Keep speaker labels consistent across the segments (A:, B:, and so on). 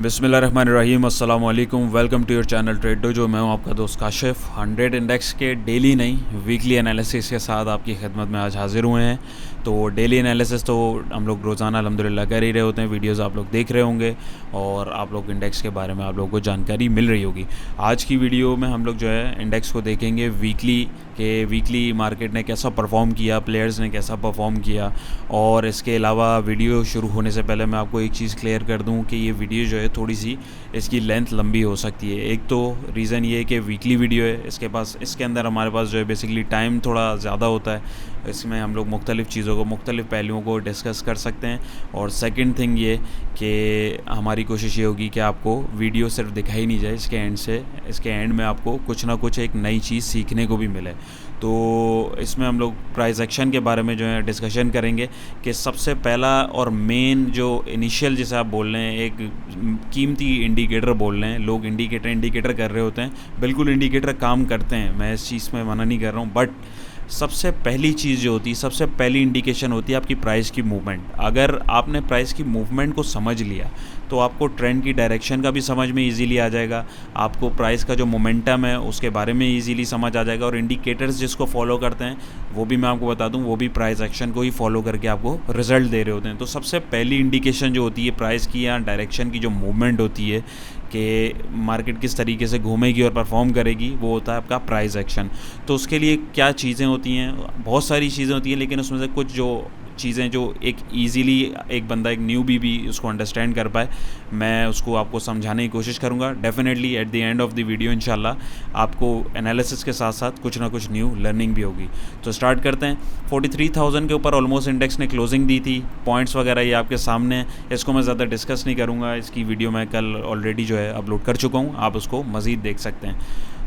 A: बिस्मिल्लाहिर्रहमानिर्रहीम अस्सलाम वालेकुम। Welcome to your channel Trade Dojo. मैं हूं आपका दोस्त काशिफ। 100 इंडेक्स के डेली नहीं वीकली एनालिसिस के साथ आपकी खिदमत में आज हाजिर हुए हैं। तो डेली एनालिसिस तो हम लोग रोज़ाना अल्हम्दुलिल्लाह कर ही रहे होते हैं। वीडियोस आप लोग देख रहे होंगे और आप लोग इंडेक्स के बारे में आप लोगों को जानकारी मिल रही होगी। आज की वीडियो में हम लोग जो है इंडेक्स को देखेंगे वीकली मार्केट ने कैसा परफॉर्म किया, प्लेयर्स ने कैसा परफॉर्म किया। और इसके अलावा वीडियो शुरू होने से पहले मैं आपको एक चीज़ क्लियर कर दूं कि ये वीडियो जो है थोड़ी सी इसकी लेंथ लंबी हो सकती है। एक तो रीज़न ये है कि वीकली वीडियो है, इसके अंदर हमारे पास जो है बेसिकली टाइम थोड़ा ज़्यादा होता है। इसमें हम लोग मुख्तलिफ़ चीज़ों को, मुख्तलिफ़ पहलुओं को डिस्कस कर सकते हैं। और सेकंड थिंग ये कि हमारी कोशिश ये होगी कि आपको वीडियो सिर्फ दिखाई नहीं जाए, इसके एंड में आपको कुछ ना कुछ एक नई चीज़ सीखने को भी मिले। तो इसमें हम लोग प्राइस एक्शन के बारे में जो है डिस्कशन करेंगे कि सबसे पहला और मेन जो इनिशियल, जैसे आप बोल रहे हैं, एक कीमती इंडिकेटर बोल रहे हैं। लोग इंडिकेटर कर रहे होते हैं, बिल्कुल इंडिकेटर काम करते हैं, मैं इस चीज़ में मना नहीं कर रहा हूँ। बट सबसे पहली चीज़ जो होती है, सबसे पहली इंडिकेशन होती है आपकी प्राइस की मूवमेंट। अगर आपने प्राइस की मूवमेंट को समझ लिया तो आपको ट्रेंड की डायरेक्शन का भी समझ में इजीली आ जाएगा, आपको प्राइस का जो मोमेंटम है उसके बारे में इजीली समझ आ जाएगा। और इंडिकेटर्स जिसको फॉलो करते हैं वो भी मैं आपको बता दूं, वो भी प्राइस एक्शन को ही फॉलो करके आपको रिजल्ट दे रहे होते हैं। तो सबसे पहली इंडिकेशन जो होती है प्राइस की या डायरेक्शन की जो मूवमेंट होती है कि मार्केट किस तरीके से घूमेगी और परफॉर्म करेगी, वो होता है आपका प्राइस एक्शन। तो उसके लिए क्या चीज़ें होती हैं, बहुत सारी चीज़ें होती हैं, लेकिन उसमें से कुछ जो चीज़ें जो एक ईज़िली एक बंदा, एक न्यूबी भी उसको अंडरस्टैंड कर पाए, मैं उसको आपको समझाने की कोशिश करूँगा। Definitely at the end of the video इंशाल्लाह आपको एनालिसिस के साथ साथ कुछ ना कुछ न्यू लर्निंग भी होगी। तो स्टार्ट करते हैं। 43,000 के ऊपर ऑलमोस्ट इंडेक्स ने क्लोजिंग दी थी। पॉइंट्स वगैरह ये आपके सामने है, इसको मैं ज़्यादा डिस्कस नहीं करूँगा। इसकी वीडियो मैं कल ऑलरेडी जो है अपलोड कर चुका हूँ, आप उसको मज़ीद देख सकते हैं।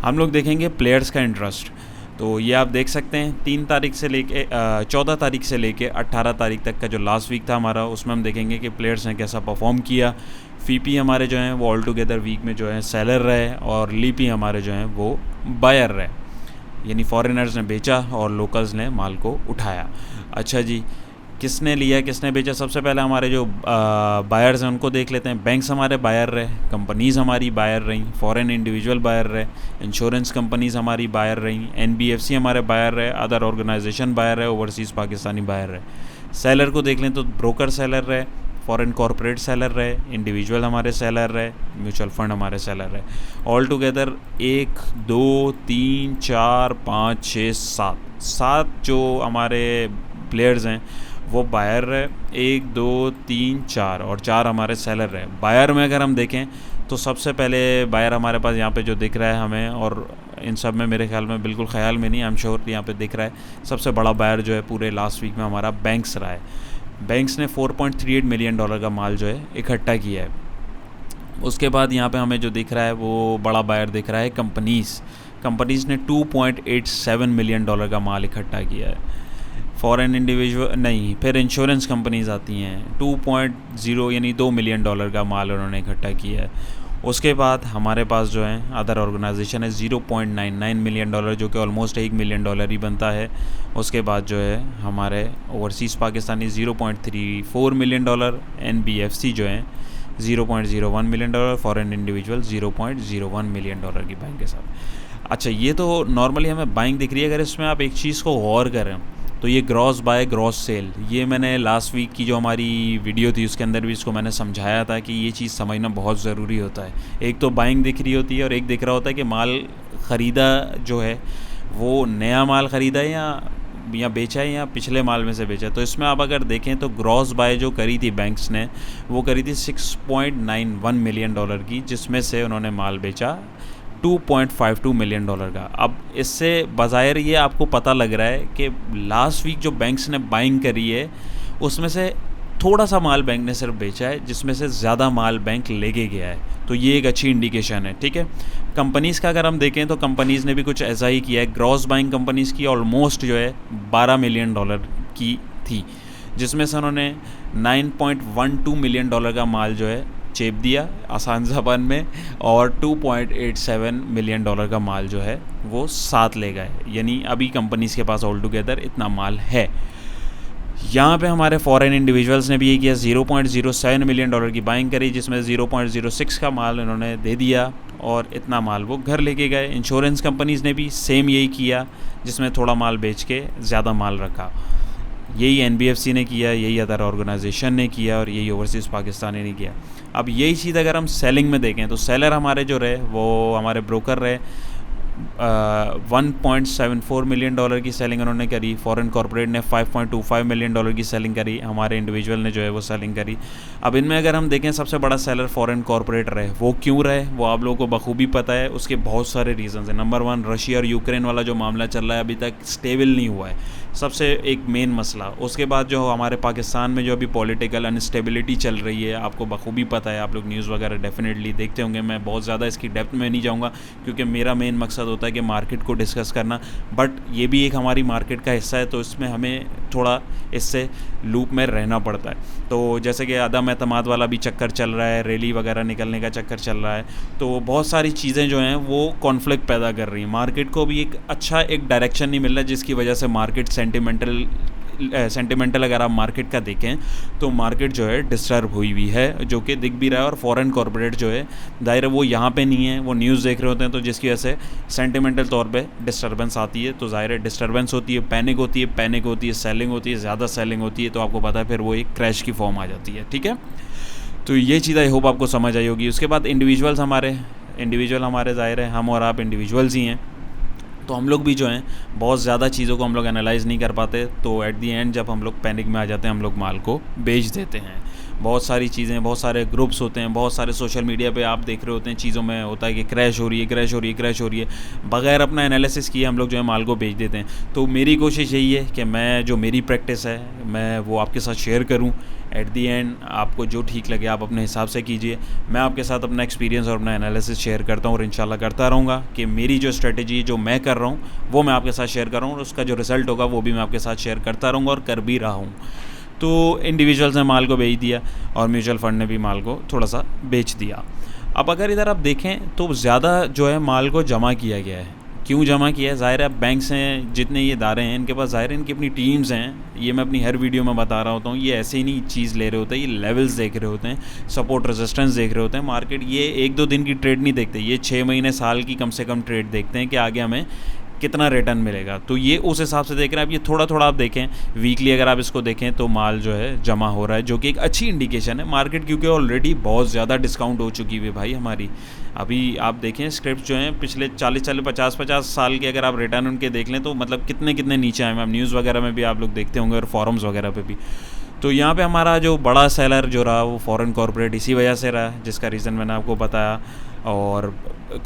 A: हम लोग देखेंगे प्लेयर्स का इंटरेस्ट। तो ये आप देख सकते हैं 3 तारीख से लेके 14 तारीख से लेके 18 तारीख तक का जो लास्ट वीक था हमारा, उसमें हम देखेंगे कि प्लेयर्स ने कैसा परफॉर्म किया। फीपी हमारे जो हैं वो ऑल टुगेदर वीक में जो है सेलर रहे और लीपी हमारे जो हैं वो बायर रहे, यानी फॉरेनर्स ने बेचा और लोकल्स ने माल को उठाया। अच्छा जी, किसने लिया किसने बेचा? सबसे पहले हमारे जो बायर्स हैं उनको देख लेते हैं। बैंक्स हमारे बायर रहे, कंपनीज़ हमारी बायर रहीं, फॉरेन इंडिविजुअल बायर रहे, इंश्योरेंस कंपनीज़ हमारी बायर रहीं, एनबीएफसी हमारे बायर रहे, अदर ऑर्गेनाइजेशन बायर रहे, ओवरसीज़ पाकिस्तानी बायर रहे। सेलर को देख लें तो ब्रोकर सेलर रहे, फॉरेन कॉरपोरेट सेलर रहे, इंडिविजुअल हमारे सेलर रहे, म्यूचुअल फंड हमारे सेलर रहे। ऑल टुगेदर 1 2 3 4 5 6 7 जो हमारे प्लेयर्स हैं वो बायर रहे, 1 2 3 4 और 4 हमारे सेलर रहे। बायर में अगर हम देखें तो सबसे पहले बायर हमारे पास यहाँ पे जो दिख रहा है हमें, और इन सब में मेरे ख्याल में, बिल्कुल ख्याल में नहीं, आई एम श्योर यहाँ पे दिख रहा है, सबसे बड़ा बायर जो है पूरे लास्ट वीक में हमारा बैंक्स रहा है। बैंक्स ने $4.38 मिलियन का माल जो है इकट्ठा किया है। उसके बाद यहाँ पे हमें जो दिख रहा है वो बड़ा बायर दिख रहा है कंपनीज़ ने $2.87 मिलियन का माल इकट्ठा किया है। फॉरेन इंडिविजुअल नहीं, फिर इंश्योरेंस कंपनीज आती हैं, 2.0 यानी $2 मिलियन का माल उन्होंने इकट्ठा किया है। उसके बाद हमारे पास जो है अदर ऑर्गेनाइजेशन है 0.99 मिलियन डॉलर, जो कि ऑलमोस्ट $1 मिलियन ही बनता है। उसके बाद जो है हमारे overseas Pakistani 0.34 million dollar, NBFC जो है 0.01 million dollar, foreign individual 0.01 million dollar की बाइंग के साथ। अच्छा, ये तो नॉर्मली हमें बाइंग दिख रही है। अगर इसमें आप एक चीज़ को गौर करें तो ये ग्रॉस बाय ग्रॉस सेल, ये मैंने लास्ट वीक की जो हमारी वीडियो थी उसके अंदर भी इसको मैंने समझाया था कि ये चीज़ समझना बहुत ज़रूरी होता है। एक तो बाइंग दिख रही होती है और एक दिख रहा होता है कि माल ख़रीदा जो है वो नया माल ख़रीदा है या बेचा है या पिछले माल में से बेचा है। तो इसमें आप अगर देखें तो ग्रॉस बाय जो करी थी बैंक्स ने, वो करी थी $6.91 मिलियन की, जिसमें से उन्होंने माल बेचा $2.52 मिलियन का। अब इससे बज़ाहिर ये आपको पता लग रहा है कि लास्ट वीक जो बैंक्स ने बाइंग करी है उसमें से थोड़ा सा माल बैंक ने सिर्फ बेचा है, जिसमें से ज़्यादा माल बैंक लेके गया है। तो ये एक अच्छी इंडिकेशन है, ठीक है। कंपनीज़ का अगर हम देखें तो कंपनीज़ ने भी कुछ ऐसा ही किया है। ग्रॉस बाइंग कंपनीज़ की ऑलमोस्ट जो है $12 मिलियन की थी, जिसमें से उन्होंने $9.12 मिलियन का माल जो है चेप दिया आसान ज़बान में, और $2.87 मिलियन का माल जो है वो साथ ले गए। यानी अभी कंपनीज़ के पास ऑल टुगेदर इतना माल है। यहाँ पे हमारे फॉरेन इंडिविजुअल्स ने भी ये किया, $0.07 मिलियन की बाइंग करी, जिसमें 0.06 का माल इन्होंने दे दिया और इतना माल वो घर लेके गए। इंश्योरेंस कंपनीज़ ने भी सेम यही किया, जिसमें थोड़ा माल बेच के ज़्यादा माल रखा। यही NBFC ने किया, यही अदर ऑर्गेनाइजेशन ने किया और यही ओवरसीज़ पाकिस्तानी ने किया। अब यही चीज़ अगर हम सेलिंग में देखें तो सेलर हमारे जो रहे वो हमारे ब्रोकर रहे। 1.74 मिलियन डॉलर की सेलिंग उन्होंने करी। फॉरेन कॉर्पोरेट ने 5.25 मिलियन डॉलर की सेलिंग करी। हमारे इंडिविजुअल ने जो है वो सेलिंग करी। अब इनमें अगर हम देखें सबसे बड़ा सेलर फॉरेन कॉर्पोरेट रहे, वो क्यों रहे वो आप लोगों को बखूबी पता है। उसके बहुत सारे रीज़न्स हैं। नंबर 1, रशिया और यूक्रेन वाला जो मामला चल रहा है अभी तक स्टेबल नहीं हुआ है, सबसे एक मेन मसला। उसके बाद जो हमारे पाकिस्तान में जो अभी पॉलिटिकल अनस्टेबिलिटी चल रही है, आपको बखूबी पता है, आप लोग न्यूज़ वगैरह डेफिनेटली देखते होंगे। मैं बहुत ज़्यादा इसकी डेप्थ में नहीं जाऊँगा क्योंकि मेरा मेन मकसद होता है कि मार्केट को डिस्कस करना, बट ये भी एक हमारी मार्केट का हिस्सा है, तो इसमें हमें थोड़ा इससे लूप में रहना पड़ता है। तो जैसे कि अदम एतमाद वाला भी चक्कर चल रहा है, रैली वगैरह निकलने का चक्कर चल रहा है, तो बहुत सारी चीज़ें जो हैं वो कॉन्फ्लिक्ट पैदा कर रही हैं। मार्केट को भी एक अच्छा एक डायरेक्शन नहीं मिल रहा, जिसकी वजह से मार्केट सेंटिमेंटल अगर आप मार्केट का देखें तो मार्केट जो है डिस्टर्ब हुई हुई है, जो कि दिख भी रहा है। और फॉरेन कॉर्पोरेट जो है दायरा वो यहाँ पे नहीं है, वो न्यूज़ देख रहे होते हैं, तो जिसकी वजह से सेंटिमेंटल तौर पे डिस्टर्बेंस आती है। तो ज़ाहिर है डिस्टर्बेंस होती है, पैनिक होती है, सेलिंग होती है, ज़्यादा सेलिंग होती है, तो आपको पता है फिर वो एक क्रैश की फॉर्म आ जाती है। ठीक है, तो ये चीज़ आई होप आपको समझ आई होगी। उसके बाद इंडिविजुअल हमारे ज़ाहिर है हम और आप इंडिविजुअल्स ही हैं, तो हम लोग भी जो हैं बहुत ज़्यादा चीज़ों को हम लोग एनालाइज़ नहीं कर पाते, तो एट दी एंड जब हम लोग पैनिक में आ जाते हैं हम लोग माल को बेच देते हैं। बहुत सारी चीज़ें, बहुत सारे ग्रुप्स होते हैं, बहुत सारे सोशल मीडिया पे आप देख रहे होते हैं, चीज़ों में होता है कि क्रैश हो रही है, बगैर अपना एनालिसिस किए हम लोग जो है माल को बेच देते हैं। तो मेरी कोशिश यही है कि मैं जो मेरी प्रैक्टिस है मैं वो आपके साथ शेयर करूं। एट दी एंड आपको जो ठीक लगे आप अपने हिसाब से कीजिए। मैं आपके साथ अपना एक्सपीरियंस और अपना एनालिसिस शेयर करता हूँ और इंशाल्लाह करता रहूँगा कि मेरी जो स्ट्रेटजी जो मैं कर रहा हूँ वो मैं आपके साथ शेयर कर रहा हूँ, और उसका जो रिज़ल्ट होगा वो भी मैं आपके साथ शेयर करता रहूँगा और कर भी रहा हूँ। तो इंडिविजुअल्स ने माल को बेच दिया और म्यूचुअल फ़ंड ने भी माल को थोड़ा सा बेच दिया। अब अगर इधर आप देखें तो ज़्यादा जो है माल को जमा किया गया है। क्यों जमा किया है? ज़ाहिर है बैंक्स हैं, जितने ये इदारे हैं इनके पास ज़ाहिर है इनकी अपनी टीम्स हैं। ये मैं अपनी हर वीडियो में बता रहा होता हूँ, ये ऐसे ही नहीं चीज़ ले रहे होते हैं, ये लेवल्स देख रहे होते हैं, सपोर्ट रेजिस्टेंस देख रहे होते हैं। मार्केट ये 1-2 दिन की ट्रेड नहीं देखते, ये 6 महीने साल की कम से कम ट्रेड देखते हैं कि आगे हमें कितना रिटर्न मिलेगा। तो ये उस हिसाब से देख रहे हैं। अब ये थोड़ा थोड़ा आप देखें, वीकली अगर आप इसको देखें तो माल जो है जमा हो रहा है, जो कि एक अच्छी इंडिकेशन है। मार्केट क्योंकि ऑलरेडी बहुत ज़्यादा डिस्काउंट हो चुकी हुई है भाई हमारी। अभी आप देखें स्क्रिप्ट जो हैं पिछले 40-40 50-50 साल के अगर आप रिटर्न उनके देख लें तो मतलब कितने कितने नीचे आए हैं। अब न्यूज़ वगैरह में भी आप लोग देखते होंगे और फॉरम्स वगैरह पे भी। तो यहाँ पे हमारा जो बड़ा सेलर जो रहा वो फॉरेन कॉर्पोरेट इसी वजह से रहा, जिसका रीज़न मैंने आपको बताया। और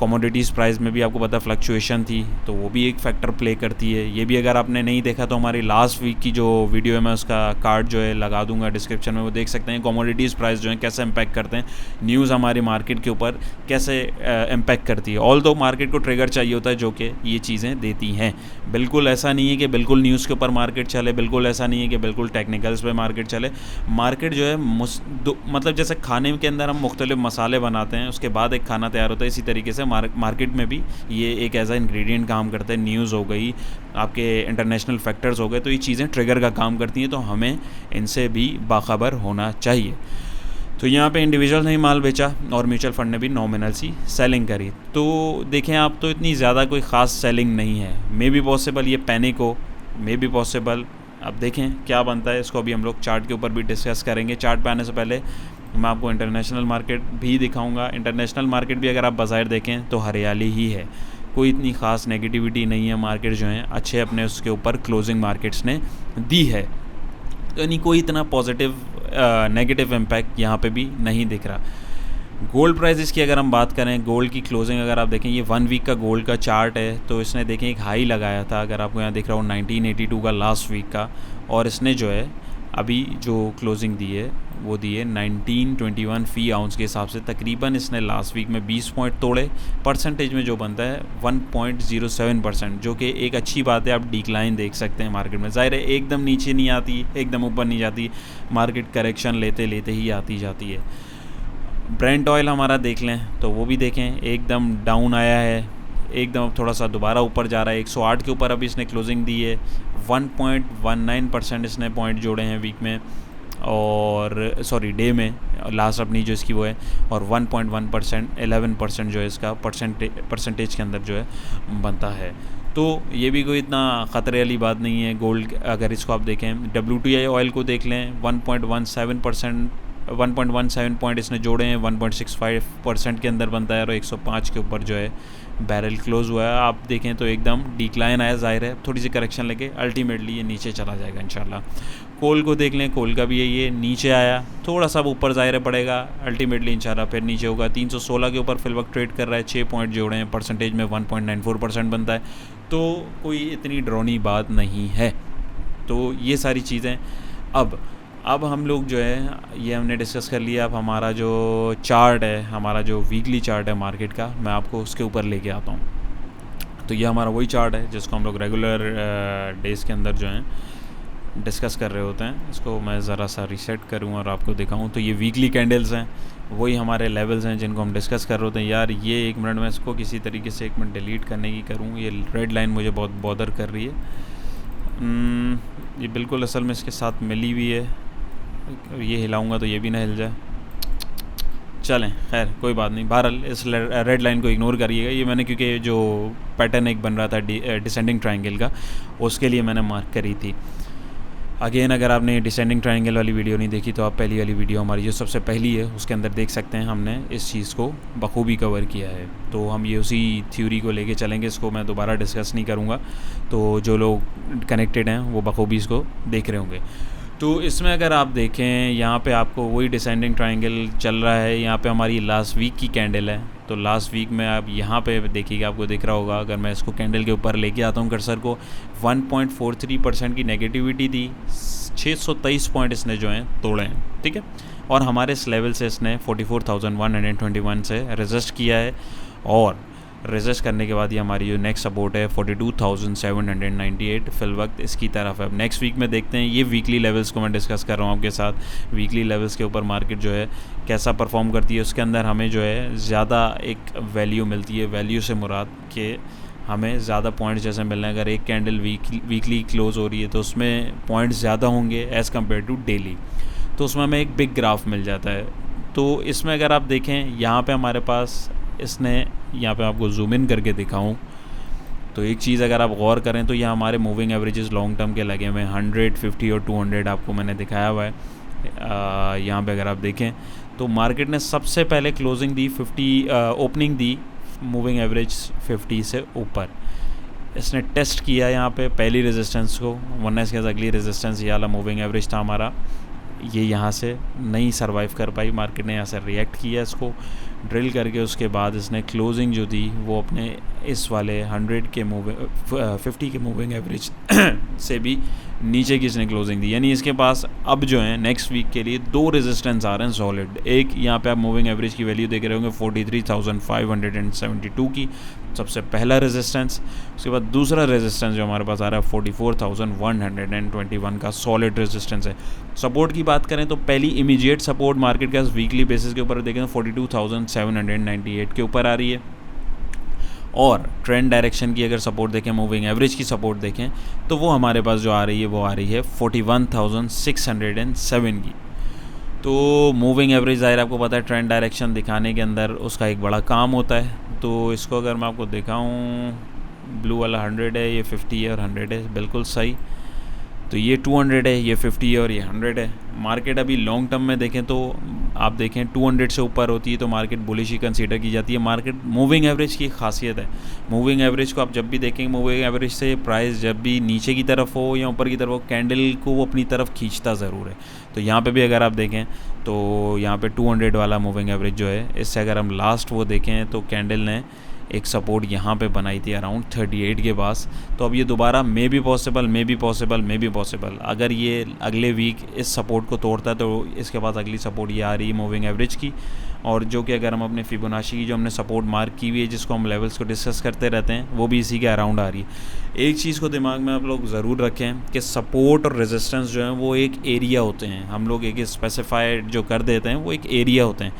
A: कमोडिटीज़ प्राइस में भी आपको पता फ्लक्चुएशन थी, तो वो भी एक फैक्टर प्ले करती है। ये भी अगर आपने नहीं देखा तो हमारी लास्ट वीक की जो वीडियो है मैं उसका कार्ड जो है लगा दूंगा डिस्क्रिप्शन में, वो देख सकते हैं कमोडिटीज़ प्राइस जो है कैसे इम्पैक्ट करते हैं, न्यूज़ हमारी मार्केट के ऊपर कैसे इम्पैक्ट करती है। ऑल दो मार्केट को ट्रिगर चाहिए होता है जो कि ये चीज़ें देती हैं। बिल्कुल ऐसा नहीं है कि बिल्कुल न्यूज़ के ऊपर मार्केट चले, बिल्कुल ऐसा नहीं है कि बिल्कुल टेक्निकल्स पे मार्केट चले। मार्केट जो है मतलब जैसे खाने के अंदर हम मुख्तलिफ मसाले बनाते हैं उसके बाद एक खाना तैयार होता है, इसी तरीके से मार्केट में भी ये एक एज अ इंग्रेडिएंट काम करता है। न्यूज़ हो गई, आपके इंटरनेशनल फैक्टर्स हो गए, तो ये चीज़ें ट्रिगर का काम करती हैं, तो हमें इनसे भी बाखबर होना चाहिए। तो यहाँ पे इंडिविजुअल ने ही माल बेचा और म्यूचुअल फंड ने भी नॉमिनल सी सेलिंग करी। तो देखें आप, तो इतनी ज़्यादा कोई ख़ास सेलिंग नहीं है। मे बी पॉसिबल ये पैनिक हो, मे बी पॉसिबल। अब देखें क्या बनता है, इसको अभी हम लोग चार्ट के ऊपर भी डिस्कस करेंगे। चार्ट पे आने से पहले मैं आपको इंटरनेशनल मार्केट भी दिखाऊंगा। इंटरनेशनल मार्केट भी अगर आप बाज़ाहिर देखें तो हरियाली ही है, कोई इतनी ख़ास नेगेटिविटी नहीं है। मार्केट जो है अच्छे अपने उसके ऊपर क्लोजिंग मार्केट्स ने दी है, तो यानी कोई इतना पॉजिटिव नेगेटिव इम्पैक्ट यहाँ पे भी नहीं दिख रहा। गोल्ड प्राइसेस की अगर हम बात करें, गोल्ड की क्लोजिंग अगर आप देखें, ये 1 वीक का गोल्ड का चार्ट है, तो इसने देखें एक हाई लगाया था, अगर आपको यहाँ दिख रहा हो 1982 का लास्ट वीक का, और इसने जो है अभी जो क्लोजिंग दी है वो दी है 1921 फ़ी आउंस के हिसाब से। तकरीबन इसने लास्ट वीक में 20 पॉइंट तोड़े। परसेंटेज में जो बनता है 1.07%, जो कि एक अच्छी बात है। आप डिक्लाइन देख सकते हैं मार्केट में, ज़ाहिर है एकदम नीचे नहीं आती, एकदम ऊपर नहीं जाती, मार्केट करेक्शन लेते लेते ही आती जाती है। ब्रेंट ऑयल हमारा देख लें तो वो भी देखें एकदम डाउन आया है, एकदम अब थोड़ा सा दोबारा ऊपर जा रहा है, 108 के ऊपर अभी इसने क्लोजिंग दी है। 1.19% इसने पॉइंट जोड़े हैं वीक में, और सॉरी डे में, लास्ट अपनी जो इसकी वो है, और 1.1% 11% जो है इसका परसेंटेज के अंदर जो है बनता है। तो ये भी कोई इतना ख़तरे वाली बात नहीं है। गोल्ड अगर इसको आप देखें, WTI ऑयल को देख लें, 1.17 पॉइंट इसने जोड़े हैं, 1.65% के अंदर बनता है, और 105 के ऊपर जो है बैरल क्लोज़ हुआ है। आप देखें तो एकदम डिक्लाइन आया, ज़ाहिर है थोड़ी सी करेक्शन लगे, अल्टीमेटली ये नीचे चला जाएगा इंशाल्लाह। कोल को देख लें, कोल का भी यही है, नीचे आया, थोड़ा सा ऊपर ज़ाहिर है पड़ेगा, अल्टीमेटली इंशाल्लाह फिर नीचे होगा। 316 के ऊपर फिल वक्त ट्रेड कर रहा है, 6 पॉइंट जोड़े हैं, परसेंटेज में 1.94% बनता है, तो कोई इतनी डरावनी बात नहीं है। तो ये सारी चीज़ें अब हम लोग जो है ये हमने डिस्कस कर लिया। अब हमारा जो चार्ट है, हमारा जो वीकली चार्ट है मार्केट का, मैं आपको उसके ऊपर लेके आता हूँ। तो ये हमारा वही चार्ट है जिसको हम लोग रेगुलर डेज़ के अंदर जो है डिस्कस कर रहे होते हैं। इसको मैं ज़रा सा रीसेट करूँ और आपको दिखाऊँ। तो ये वीकली कैंडल्स हैं, वही हमारे लेवल्स हैं जिनको हम डिस्कस कर रहे होते हैं। यार ये 1 मिनट में इसको किसी तरीके से 1 मिनट डिलीट करने की करूँ, ये रेड लाइन मुझे बहुत बॉदर कर रही है। ये बिल्कुल असल में इसके साथ मिली हुई है, ये हिलाऊंगा तो ये भी ना हिल जाए। चलें खैर कोई बात नहीं, बहरहाल इस रेड लाइन को इग्नोर करिएगा। ये मैंने क्योंकि जो पैटर्न एक बन रहा था डिसेंडिंग ट्रायंगल का, उसके लिए मैंने मार्क करी थी। अगेन अगर आपने डिसेंडिंग ट्रायंगल वाली वीडियो नहीं देखी तो आप पहली वाली वीडियो हमारी जो सबसे पहली है उसके अंदर देख सकते हैं, हमने इस चीज़ को बखूबी कवर किया है। तो हम ये उसी थ्योरी को लेके चलेंगे, इसको मैं दोबारा डिस्कस नहीं करूँगा। तो जो लोग कनेक्टेड हैं वो बखूबी इसको देख रहे होंगे। तो इसमें अगर आप देखें, यहाँ पे आपको वही डिसेंडिंग ट्रायंगल चल रहा है। यहाँ पे हमारी लास्ट वीक की कैंडल है। तो लास्ट वीक में आप यहाँ पे देखिएगा, आपको दिख रहा होगा, अगर मैं इसको कैंडल के ऊपर लेके आता हूँ कर्सर को, 1.43% की नेगेटिविटी थी, 623 पॉइंट इसने जो हैं तोड़े हैं, ठीक है। और हमारे इस लेवल से इसने 44,121 से रेजिस्ट किया है, और रेजिस्ट करने के बाद ये हमारी जो नेक्स्ट सपोर्ट है 42,798 फिल वक्त इसकी तरफ है। अब नेक्स्ट वीक में देखते हैं, ये वीकली लेवल्स को मैं डिस्कस कर रहा हूँ आपके साथ। वीकली लेवल्स के ऊपर मार्केट जो है कैसा परफॉर्म करती है, उसके अंदर हमें जो है ज़्यादा एक वैल्यू मिलती है। वैल्यू से मुराद के हमें ज़्यादा पॉइंट्स जैसे मिल रहे हैं। अगर एक कैंडल वीकली क्लोज़ हो रही है तो उसमें पॉइंट्स ज़्यादा होंगे एज़ कम्पेयर टू डेली, तो उसमें हमें एक बिग ग्राफ मिल जाता है। तो इसमें अगर आप देखें, यहाँ पे हमारे पास इसने, यहाँ पे आपको जूम इन करके दिखाऊं तो एक चीज़ अगर आप गौर करें तो यहाँ हमारे मूविंग एवरेजेस लॉन्ग टर्म के लगे हुए हैं, 100, 50 और 200 आपको मैंने दिखाया हुआ है। यहाँ पे अगर आप देखें तो मार्केट ने सबसे पहले closing the 50, opening the moving average 50 से ऊपर। इसने टेस्ट किया यहाँ पे पहली रेजिस्टेंस को, वरना इसके अगली रेजिस्टेंस ये वाला मूविंग एवरेज था हमारा, ये यहाँ से नहीं सरवाइव कर पाई। मार्केट ने यहाँ से रिएक्ट किया इसको ड्रिल करके, उसके बाद इसने क्लोजिंग जो दी वो अपने इस वाले 100 के 50 के मूविंग एवरेज से भी नीचे की इसने क्लोजिंग दी। यानी इसके पास अब जो है नेक्स्ट वीक के लिए 2 रेजिस्टेंस आ रहे हैं सॉलिड। एक यहाँ पे आप मूविंग एवरेज की वैल्यू देख रहे होंगे 43,572 की, सबसे पहला रेजिस्टेंस। उसके बाद दूसरा रेजिस्टेंस जो हमारे पास आ रहा है 44,121 का सॉलिड रेजिस्टेंस है। सपोर्ट की बात करें तो पहली इमीडिएट सपोर्ट मार्केट का वीकली बेसिस के ऊपर देखें तो 42,798 के ऊपर आ रही है। और ट्रेंड डायरेक्शन की अगर सपोर्ट देखें, मूविंग एवरेज की सपोर्ट देखें, तो वो हमारे पास जो आ रही है वो आ रही है 41,607 की। तो मूविंग एवरेज ज़ाहिर आपको पता है ट्रेंड डायरेक्शन दिखाने के अंदर उसका एक बड़ा काम होता है। तो इसको अगर मैं आपको दिखाऊं, ब्लू वाला 100 है, ये 50 है और 100 है, बिल्कुल सही। तो ये 200 है, ये 50 है और ये 100 है। मार्केट अभी लॉन्ग टर्म में देखें तो आप देखें 200 से ऊपर होती है तो मार्केट बुलिश ही कंसीडर की जाती है। मार्केट मूविंग एवरेज की खासियत है, मूविंग एवरेज को आप जब भी देखेंगे, मूविंग एवरेज से प्राइस जब भी नीचे की तरफ हो या ऊपर की तरफ हो, कैंडल को वो अपनी तरफ खींचता ज़रूर है। तो यहाँ पे भी अगर आप देखें तो यहाँ पे 200 वाला मूविंग एवरेज जो है, इससे अगर हम लास्ट वो देखें तो कैंडल ने एक सपोर्ट यहाँ पे बनाई थी अराउंड 38 के पास। तो अब ये दोबारा मे बी पॉसिबल अगर ये अगले वीक इस सपोर्ट को तोड़ता है तो इसके पास अगली सपोर्ट ये आ रही है मूविंग एवरेज की, और जो कि अगर हम अपने फिबोनाची की जो हमने सपोर्ट मार्क की हुई है, जिसको हम लेवल्स को डिस्कस करते रहते हैं, वो भी इसी के अराउंड आ रही है। एक चीज़ को दिमाग में आप लोग ज़रूर रखें कि सपोर्ट और रेजिस्टेंस जो है वो एक एरिया होते हैं, हम लोग एक स्पेसिफाइड जो कर देते हैं वो एक एरिया होते हैं।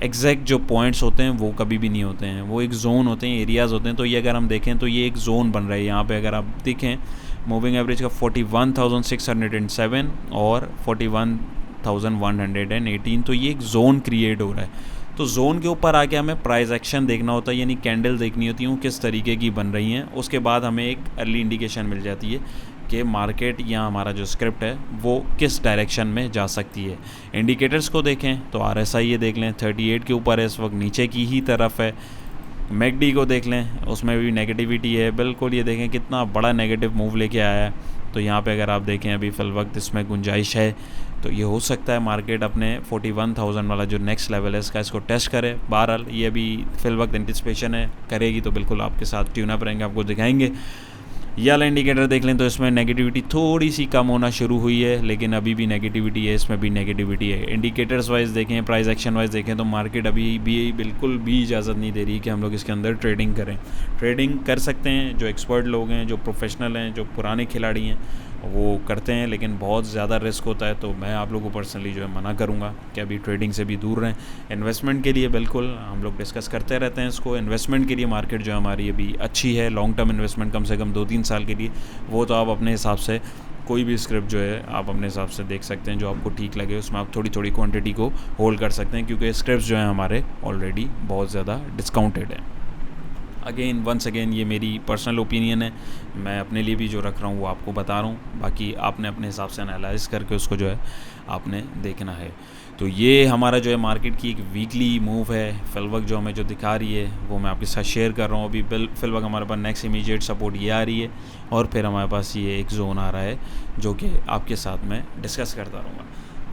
A: एग्जैक्ट जो पॉइंट्स होते हैं वो कभी भी नहीं होते हैं, वो एक जोन होते हैं, एरियाज़ होते हैं। तो ये अगर हम देखें तो ये एक जोन बन रहा है यहाँ पे। अगर आप देखें मूविंग एवरेज का 41,607 और 41,118, तो ये एक जोन क्रिएट हो रहा है। तो जोन के ऊपर आके हमें प्राइस एक्शन देखना होता है, यानी कैंडल देखनी होती है वो किस तरीके की बन रही हैं। उसके बाद हमें एक अर्ली इंडिकेशन मिल जाती है कि मार्केट या हमारा जो स्क्रिप्ट है वो किस डायरेक्शन में जा सकती है। इंडिकेटर्स को देखें तो RSI ये देख लें 38 के ऊपर है, इस वक्त नीचे की ही तरफ है। मैकडी को देख लें, उसमें भी नेगेटिविटी है बिल्कुल। ये देखें कितना बड़ा नेगेटिव मूव लेके आया है। तो यहाँ पे अगर आप देखें अभी फ़िल वक्त इसमें गुंजाइश है, तो ये हो सकता है मार्केट अपने 41,000 वाला जो नेक्स्ट लेवल है इसको टेस्ट करे। बहरहाल ये अभी फ़िल वक्त एंटिसिपेशन है, करेगी तो बिल्कुल आपके साथ ट्यून अप रहेंगे, आपको दिखाएंगे। ये वाला इंडिकेटर देख लें तो इसमें नेगेटिविटी थोड़ी सी कम होना शुरू हुई है, लेकिन अभी भी नेगेटिविटी है, इसमें भी नेगेटिविटी है। इंडिकेटर्स वाइज देखें, प्राइस एक्शन वाइज देखें तो मार्केट अभी भी बिल्कुल भी इजाज़त नहीं दे रही कि हम लोग इसके अंदर ट्रेडिंग करें। ट्रेडिंग कर सकते हैं जो एक्सपर्ट लोग हैं, जो प्रोफेशनल हैं, जो पुराने खिलाड़ी हैं, वो करते हैं, लेकिन बहुत ज़्यादा रिस्क होता है। तो मैं आप लोगों को पर्सनली जो है मना करूँगा कि अभी ट्रेडिंग से भी दूर रहें। इन्वेस्टमेंट के लिए बिल्कुल हम लोग डिस्कस करते रहते हैं इसको। इन्वेस्टमेंट के लिए मार्केट जो हमारी अभी अच्छी है, लॉन्ग टर्म इन्वेस्टमेंट कम से कम 2-3 साल के लिए, वो तो आप अपने हिसाब से कोई भी स्क्रिप्ट जो है आप अपने हिसाब से देख सकते हैं, जो आपको ठीक लगे उसमें आप थोड़ी थोड़ी क्वांटिटी को होल्ड कर सकते हैं, क्योंकि स्क्रिप्ट जो है हमारे ऑलरेडी बहुत ज़्यादा डिस्काउंटेड है। वंस अगेन ये मेरी पर्सनल ओपिनियन है, मैं अपने लिए भी जो रख रहा हूँ वो आपको बता रहा हूँ, बाकी आपने अपने हिसाब से एनालाइज करके उसको जो है आपने देखना है। तो ये हमारा जो है मार्केट की एक वीकली मूव है। फिलवक्त जो हमें जो दिखा रही है वो मैं आपके साथ शेयर कर रहा हूँ। अभी फिलवक्त हमारे पास नेक्स्ट इमीडिएट सपोर्ट ये आ रही है, और फिर हमारे पास ये एक जोन आ रहा है जो कि आपके साथ मैं डिस्कस करता रहूँगा।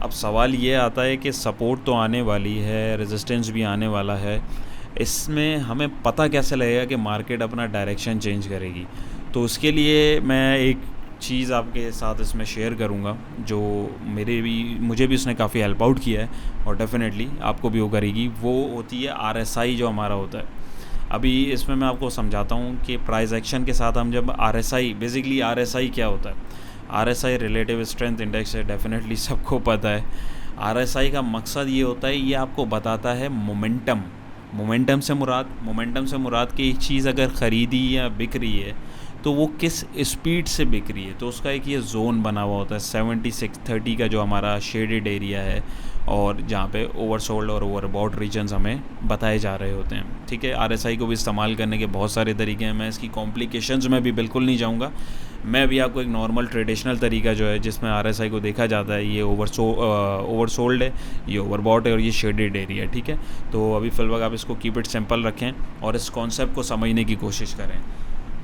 A: अब सवाल ये आता है कि सपोर्ट तो आने वाली है, रेजिस्टेंस भी आने वाला है, इसमें हमें पता कैसे लगेगा कि मार्केट अपना डायरेक्शन चेंज करेगी। तो उसके लिए मैं एक चीज़ आपके साथ इसमें शेयर करूंगा जो मुझे भी उसने काफ़ी हेल्प आउट किया है, और डेफिनेटली आपको भी वो करेगी। वो होती है RSI जो हमारा होता है। अभी इसमें मैं आपको समझाता हूँ कि प्राइस एक्शन के साथ हम जब बेसिकली RSI क्या होता है। RSI रिलेटिव स्ट्रेंथ इंडेक्स है, डेफिनेटली सबको पता है। RSI का मकसद ये होता है, ये आपको बताता है मोमेंटम से मुराद कि एक चीज़ अगर ख़रीदी या बिक रही है तो वो किस स्पीड से बिक रही है। तो उसका एक ये जोन बना हुआ होता है 76-30 का, जो हमारा शेडेड एरिया है, और जहाँ पे ओवरसोल्ड और ओवरबॉट रीजन्स हमें बताए जा रहे होते हैं। ठीक है, RSI को भी इस्तेमाल करने के बहुत सारे तरीके हैं, मैं इसकी कॉम्प्लिकेशंस में भी बिल्कुल नहीं जाऊँगा। मैं भी आपको एक नॉर्मल ट्रेडिशनल तरीका जो है जिसमें RSI को देखा जाता है, ये ओवरसोल्ड है, ये ओवरबॉट है, और ये शेडेड एरिया है। ठीक है, तो अभी फिलहाल आप इसको कीप इट सिंपल रखें और इस कॉन्सेप्ट को समझने की कोशिश करें।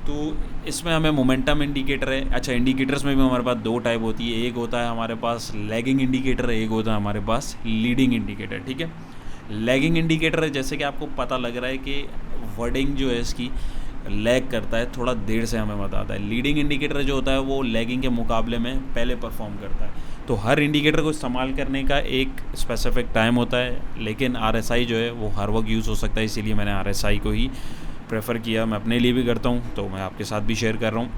A: तो इसमें हमें मोमेंटम इंडिकेटर है। अच्छा, इंडिकेटर्स में भी हमारे पास 2 टाइप होती है, एक होता है हमारे पास लैगिंग इंडिकेटर, एक होता है हमारे पास लीडिंग इंडिकेटर। ठीक है, लैगिंग इंडिकेटर है, जैसे कि आपको पता लग रहा है कि वर्डिंग जो है इसकी लैग करता है, थोड़ा देर से हमें बताता है। लीडिंग इंडिकेटर जो होता है वो लैगिंग के मुकाबले में पहले परफॉर्म करता है। तो हर इंडिकेटर को इस्तेमाल करने का एक स्पेसिफिक टाइम होता है, लेकिन RSI जो है वो हर वक्त यूज़ हो सकता है, इसीलिए मैंने RSI को ही प्रेफर किया। मैं अपने लिए भी करता हूँ, तो मैं आपके साथ भी शेयर कर रहा हूँ।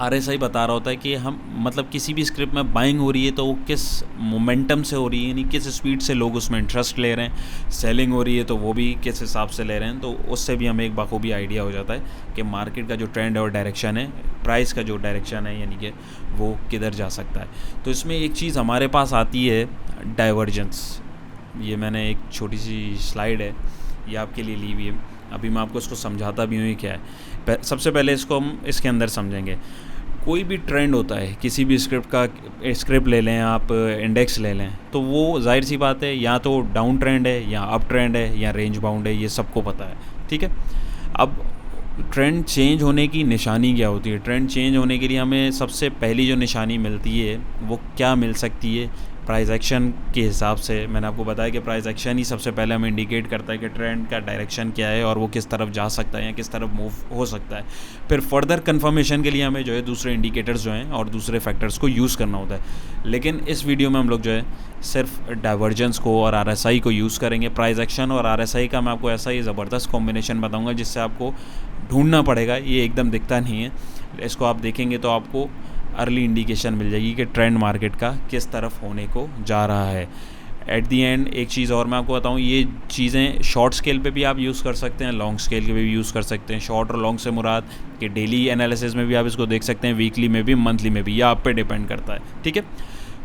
A: RSI बता रहा होता है कि हम मतलब किसी भी स्क्रिप्ट में बाइंग हो रही है तो वो किस मोमेंटम से हो रही है, यानी किस स्पीड से लोग उसमें इंटरेस्ट ले रहे हैं। सेलिंग हो रही है तो वो भी किस हिसाब से ले रहे हैं। तो उससे भी हमें एक बखूबी आइडिया हो जाता है कि मार्केट का जो ट्रेंड है और डायरेक्शन है, प्राइस का जो डायरेक्शन है, यानी कि वो किधर जा सकता है। तो इसमें एक चीज़ हमारे पास आती है, डाइवर्जेंस। ये मैंने एक छोटी सी स्लाइड है, ये आपके लिए ली हुई है। अभी मैं आपको इसको समझाता भी हूँ ये क्या है। सबसे पहले इसको हम इसके अंदर समझेंगे। कोई भी ट्रेंड होता है, किसी भी स्क्रिप्ट ले लें आप, इंडेक्स ले लें, तो वो जाहिर सी बात है या तो डाउन ट्रेंड है या अप ट्रेंड है या रेंज बाउंड है, ये सबको पता है। ठीक है, अब ट्रेंड चेंज होने की निशानी क्या होती है? ट्रेंड चेंज होने के लिए हमें सबसे पहली जो निशानी मिलती है वो क्या मिल सकती है? प्राइस एक्शन के हिसाब से मैंने आपको बताया कि प्राइस एक्शन ही सबसे पहले हमें इंडिकेट करता है कि ट्रेंड का डायरेक्शन क्या है और वो किस तरफ जा सकता है या किस तरफ मूव हो सकता है। फिर फर्दर कंफर्मेशन के लिए हमें जो है दूसरे इंडिकेटर्स जो हैं और दूसरे फैक्टर्स को यूज़ करना होता है। लेकिन इस वीडियो में हम लोग जो है सिर्फ डाइवर्जेंस को और RSI को यूज़ करेंगे। प्राइस एक्शन और RSI का मैं आपको ऐसा ही ज़बरदस्त कॉम्बिनेशन बताऊँगा जिससे आपको ढूंढना पड़ेगा, ये एकदम दिखता नहीं है। इसको आप देखेंगे तो आपको अर्ली इंडिकेशन मिल जाएगी कि ट्रेंड मार्केट का किस तरफ होने को जा रहा है। एट दी एंड एक चीज़ और मैं आपको बताऊँ, ये चीज़ें शॉर्ट स्केल पे भी आप यूज़ कर सकते हैं, लॉन्ग स्केल पे भी यूज़ कर सकते हैं। शॉर्ट और लॉन्ग से मुराद कि डेली एनालिसिस में भी आप इसको देख सकते हैं, वीकली में भी, मंथली में भी, यह आप पे डिपेंड करता है, ठीक है।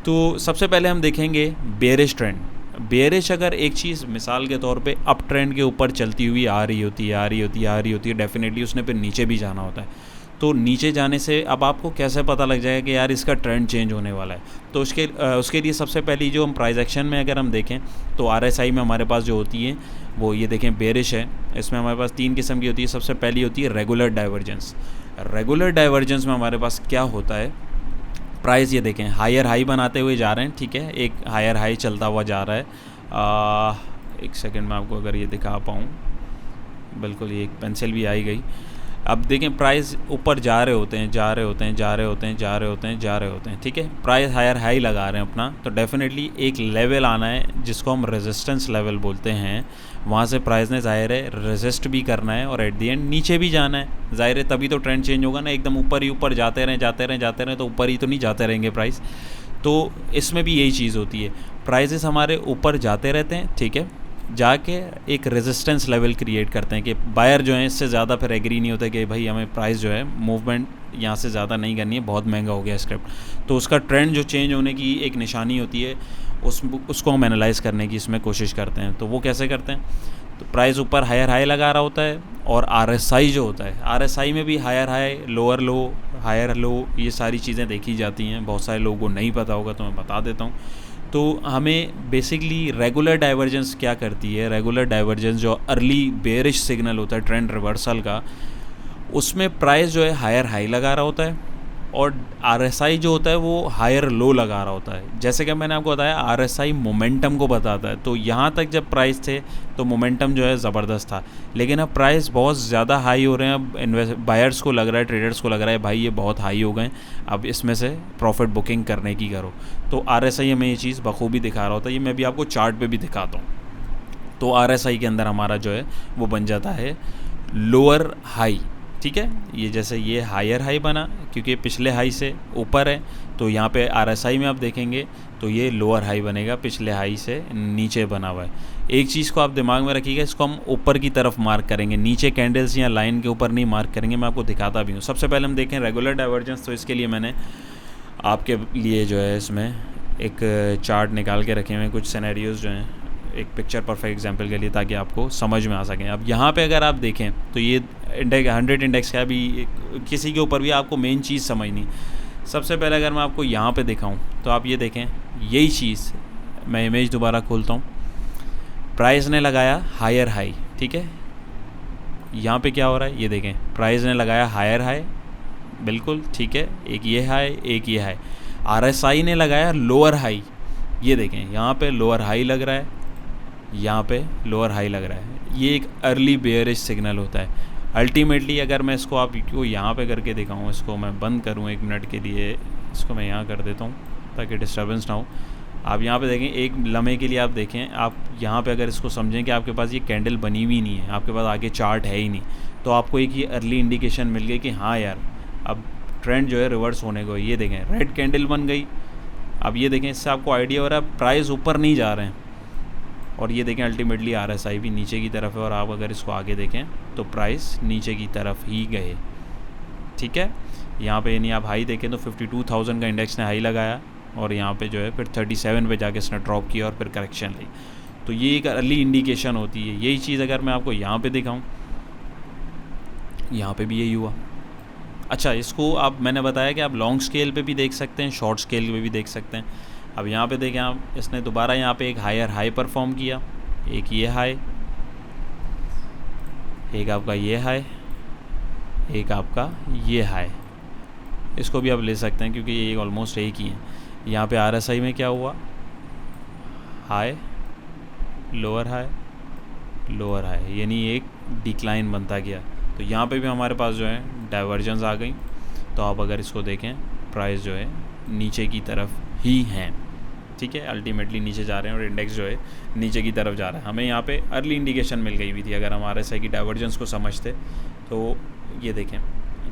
A: तो सबसे पहले हम देखेंगे बेयरिश ट्रेंड। बेयरिश अगर एक चीज़ मिसाल के तौर पे अप ट्रेंड के ऊपर चलती हुई आ रही होती है, डेफिनेटली उसने फिर नीचे भी जाना होता है। तो नीचे जाने से अब आपको कैसे पता लग जाएगा कि यार इसका ट्रेंड चेंज होने वाला है, तो उसके लिए सबसे पहली जो हम प्राइस एक्शन में अगर हम देखें तो RSI में हमारे पास जो होती है वो ये देखें बेयरिश है। इसमें हमारे पास 3 किस्म की होती है। सबसे पहली होती है रेगुलर डाइवर्जेंस। रेगुलर डाइवर्जेंस में हमारे पास क्या होता है, प्राइस ये देखें हायर हाई बनाते हुए जा रहे हैं, ठीक है, एक हायर हाई चलता हुआ जा रहा है। एक सेकंड में आपको अगर ये दिखा पाऊँ, बिल्कुल ये एक पेंसिल भी आई गई। अब देखें प्राइस ऊपर जा रहे होते हैं, ठीक है, प्राइस हायर हाई लगा रहे हैं अपना, तो डेफिनेटली एक लेवल आना है जिसको हम रेजिस्टेंस लेवल बोलते हैं। वहाँ से प्राइस ने ज़ाहिर है रेजिस्ट भी करना है और एट दी एंड नीचे भी जाना है, ज़ाहिर है, तभी तो ट्रेंड चेंज होगा ना। एकदम ऊपर ही ऊपर जाते रहें तो ऊपर ही तो नहीं जाते रहेंगे प्राइस। तो इसमें भी यही चीज़ होती है, प्राइसेस हमारे ऊपर जाते रहते हैं, ठीक है, जाके एक रेजिस्टेंस लेवल क्रिएट करते हैं कि बायर जो है इससे ज़्यादा फिर एग्री नहीं होता कि भाई हमें प्राइस जो है मूवमेंट यहाँ से ज़्यादा नहीं करनी है, बहुत महंगा हो गया स्क्रिप्ट। तो उसका ट्रेंड जो चेंज होने की एक निशानी होती है, उसको हम एनालाइज़ करने की इसमें कोशिश करते हैं। तो वो कैसे करते हैं, तो प्राइस ऊपर हायर हाई लगा रहा होता है और RSI जो होता है, RSI में भी higher high, lower low, higher low, ये सारी चीज़ें देखी जाती हैं। बहुत सारे लोगों को नहीं पता होगा तो मैं बता देता हूँ। तो हमें बेसिकली रेगुलर डाइवर्जेंस क्या करती है, रेगुलर डाइवर्जेंस जो अर्ली बेयरिश सिग्नल होता है ट्रेंड रिवर्सल का, उसमें प्राइस जो है हायर हाई लगा रहा होता है और RSI जो होता है वो हायर लो लगा रहा होता है। जैसे कि मैंने आपको बताया RSI मोमेंटम को बताता है, तो यहाँ तक जब प्राइस थे तो मोमेंटम जो है ज़बरदस्त था, लेकिन अब प्राइस बहुत ज़्यादा हाई हो रहे हैं। अब बायर्स को लग रहा है, ट्रेडर्स को लग रहा है भाई ये बहुत हाई हो गए, अब इसमें से प्रॉफिट बुकिंग करने की करो। तो RSI हमें ये चीज़ बखूबी दिखा रहा होता है। ये मैं भी आपको चार्ट पर भी दिखाता हूँ। तो RSI के अंदर हमारा जो है वो बन जाता है लोअर हाई, ठीक है। ये जैसे ये हायर हाई बना क्योंकि पिछले हाई से ऊपर है, तो यहाँ पे RSI में आप देखेंगे तो ये लोअर हाई बनेगा, पिछले हाई से नीचे बना हुआ है। एक चीज़ को आप दिमाग में रखिएगा, इसको हम ऊपर की तरफ मार्क करेंगे, नीचे कैंडल्स या लाइन के ऊपर नहीं मार्क करेंगे। मैं आपको दिखाता भी हूँ। सबसे पहले हम देखें रेगुलर डाइवर्जेंस। तो इसके लिए मैंने आपके लिए जो है इसमें एक चार्ट निकाल के रखे हुए हैं, कुछ सिनेरियोज़ जो हैं, एक पिक्चर परफेक्ट एग्जांपल के लिए, ताकि आपको समझ में आ सकें। अब यहाँ पे अगर आप देखें तो ये इंडेक्स 100 इंडेक्स का भी किसी के ऊपर भी आपको मेन चीज़ समझनी। सबसे पहले अगर मैं आपको यहाँ पे दिखाऊं तो आप ये देखें, यही चीज़ मैं इमेज दोबारा खोलता हूँ। प्राइस ने लगाया हायर हाई, ठीक है, यहाँ पे क्या हो रहा है ये देखें, प्राइस ने लगाया हायर हाई, बिल्कुल ठीक है, एक ये हाई एक ये हाई। RSI ने लगाया लोअर हाई, ये देखें यहाँ पे लोअर हाई लग रहा है, यहाँ पे लोअर हाई लग रहा है। ये एक अर्ली बेयरिश सिग्नल होता है। अल्टीमेटली अगर मैं इसको आपको यहाँ पे करके दिखाऊँ, इसको मैं बंद करूँ 1 मिनट के लिए, इसको मैं यहाँ कर देता हूँ ताकि डिस्टर्बेंस ना हो। आप यहाँ पे देखें, एक लम्हे के लिए आप देखें, आप यहाँ पे अगर इसको समझें कि आपके पास ये कैंडल बनी हुई नहीं है, आपके पास आगे चार्ट है ही नहीं, तो आपको एक ये अर्ली इंडिकेशन मिल गई कि हाँ यार अब ट्रेंड जो है रिवर्स होने को। ये देखें रेड कैंडल बन गई। अब ये देखें, इससे आपको आइडिया हो रहा है प्राइस ऊपर नहीं जा रहे हैं, और ये देखें अल्टीमेटली RSI भी नीचे की तरफ है, और आप अगर इसको आगे देखें तो प्राइस नीचे की तरफ ही गए, ठीक है। यहाँ पे यानी आप हाई देखें तो 52,000 का इंडेक्स ने हाई लगाया, और यहाँ पे जो है फिर 37 पे जाके इसने ड्रॉप किया और फिर करेक्शन ली। तो ये एक अर्ली इंडिकेशन होती है। यही चीज़ अगर मैं आपको यहाँ पे दिखाऊँ, यहाँ पे भी यही हुआ। अच्छा, इसको आप, मैंने बताया कि आप लॉन्ग स्केल पे भी देख सकते हैं, शॉर्ट स्केल पे भी देख सकते हैं। अब यहाँ पे देखें आप, इसने दोबारा यहाँ पे एक हायर हाई परफॉर्म किया, एक ये हाई, एक आपका ये हाई, एक आपका ये हाई। इसको भी आप ले सकते हैं क्योंकि ये ऑलमोस्ट एक ही है। यहाँ पे RSI में क्या हुआ, high lower high lower high, यानी एक डिक्लाइन बनता गया। तो यहाँ पे भी हमारे पास जो है डाइवर्जेंस आ गई। तो आप अगर इसको देखें, प्राइस जो है नीचे की तरफ ही हैं, ठीक है, अल्टीमेटली नीचे जा रहे हैं और इंडेक्स जो है नीचे की तरफ जा रहा है। हमें यहाँ पे अर्ली इंडिकेशन मिल गई हुई थी, अगर हम RSI की डाइवर्जेंस को समझते तो ये देखें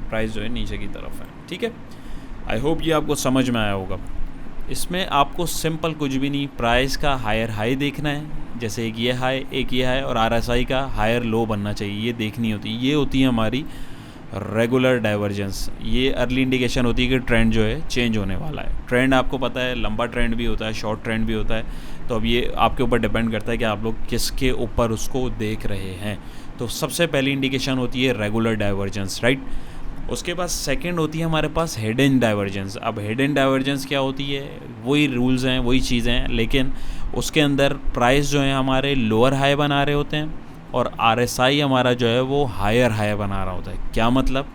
A: प्राइस जो है नीचे की तरफ है, ठीक है। आई होप ये आपको समझ में आया होगा। इसमें आपको सिंपल कुछ भी नहीं, प्राइस का हायर हाई देखना है, जैसे एक ये हाई और RSI का हायर लो बनना चाहिए, ये देखनी होती है। ये होती है हमारी रेगुलर डाइवर्जेंस। ये अर्ली इंडिकेशन होती है कि ट्रेंड जो है चेंज होने वाला है। ट्रेंड आपको पता है लंबा ट्रेंड भी होता है, शॉर्ट ट्रेंड भी होता है, तो अब ये आपके ऊपर डिपेंड करता है कि आप लोग किसके ऊपर उसको देख रहे हैं। तो सबसे पहली इंडिकेशन होती है रेगुलर डाइवर्जेंस, राइट। उसके बाद सेकंड होती है हमारे पास हिडन डाइवर्जेंस। अब हिडन डाइवर्जेंस क्या होती है, वही रूल्स हैं, वही चीज़ें हैं, लेकिन उसके अंदर प्राइस जो है हमारे लोअर हाई बना रहे होते हैं और RSI हमारा जो है वो हायर हाई बना रहा होता है। क्या मतलब,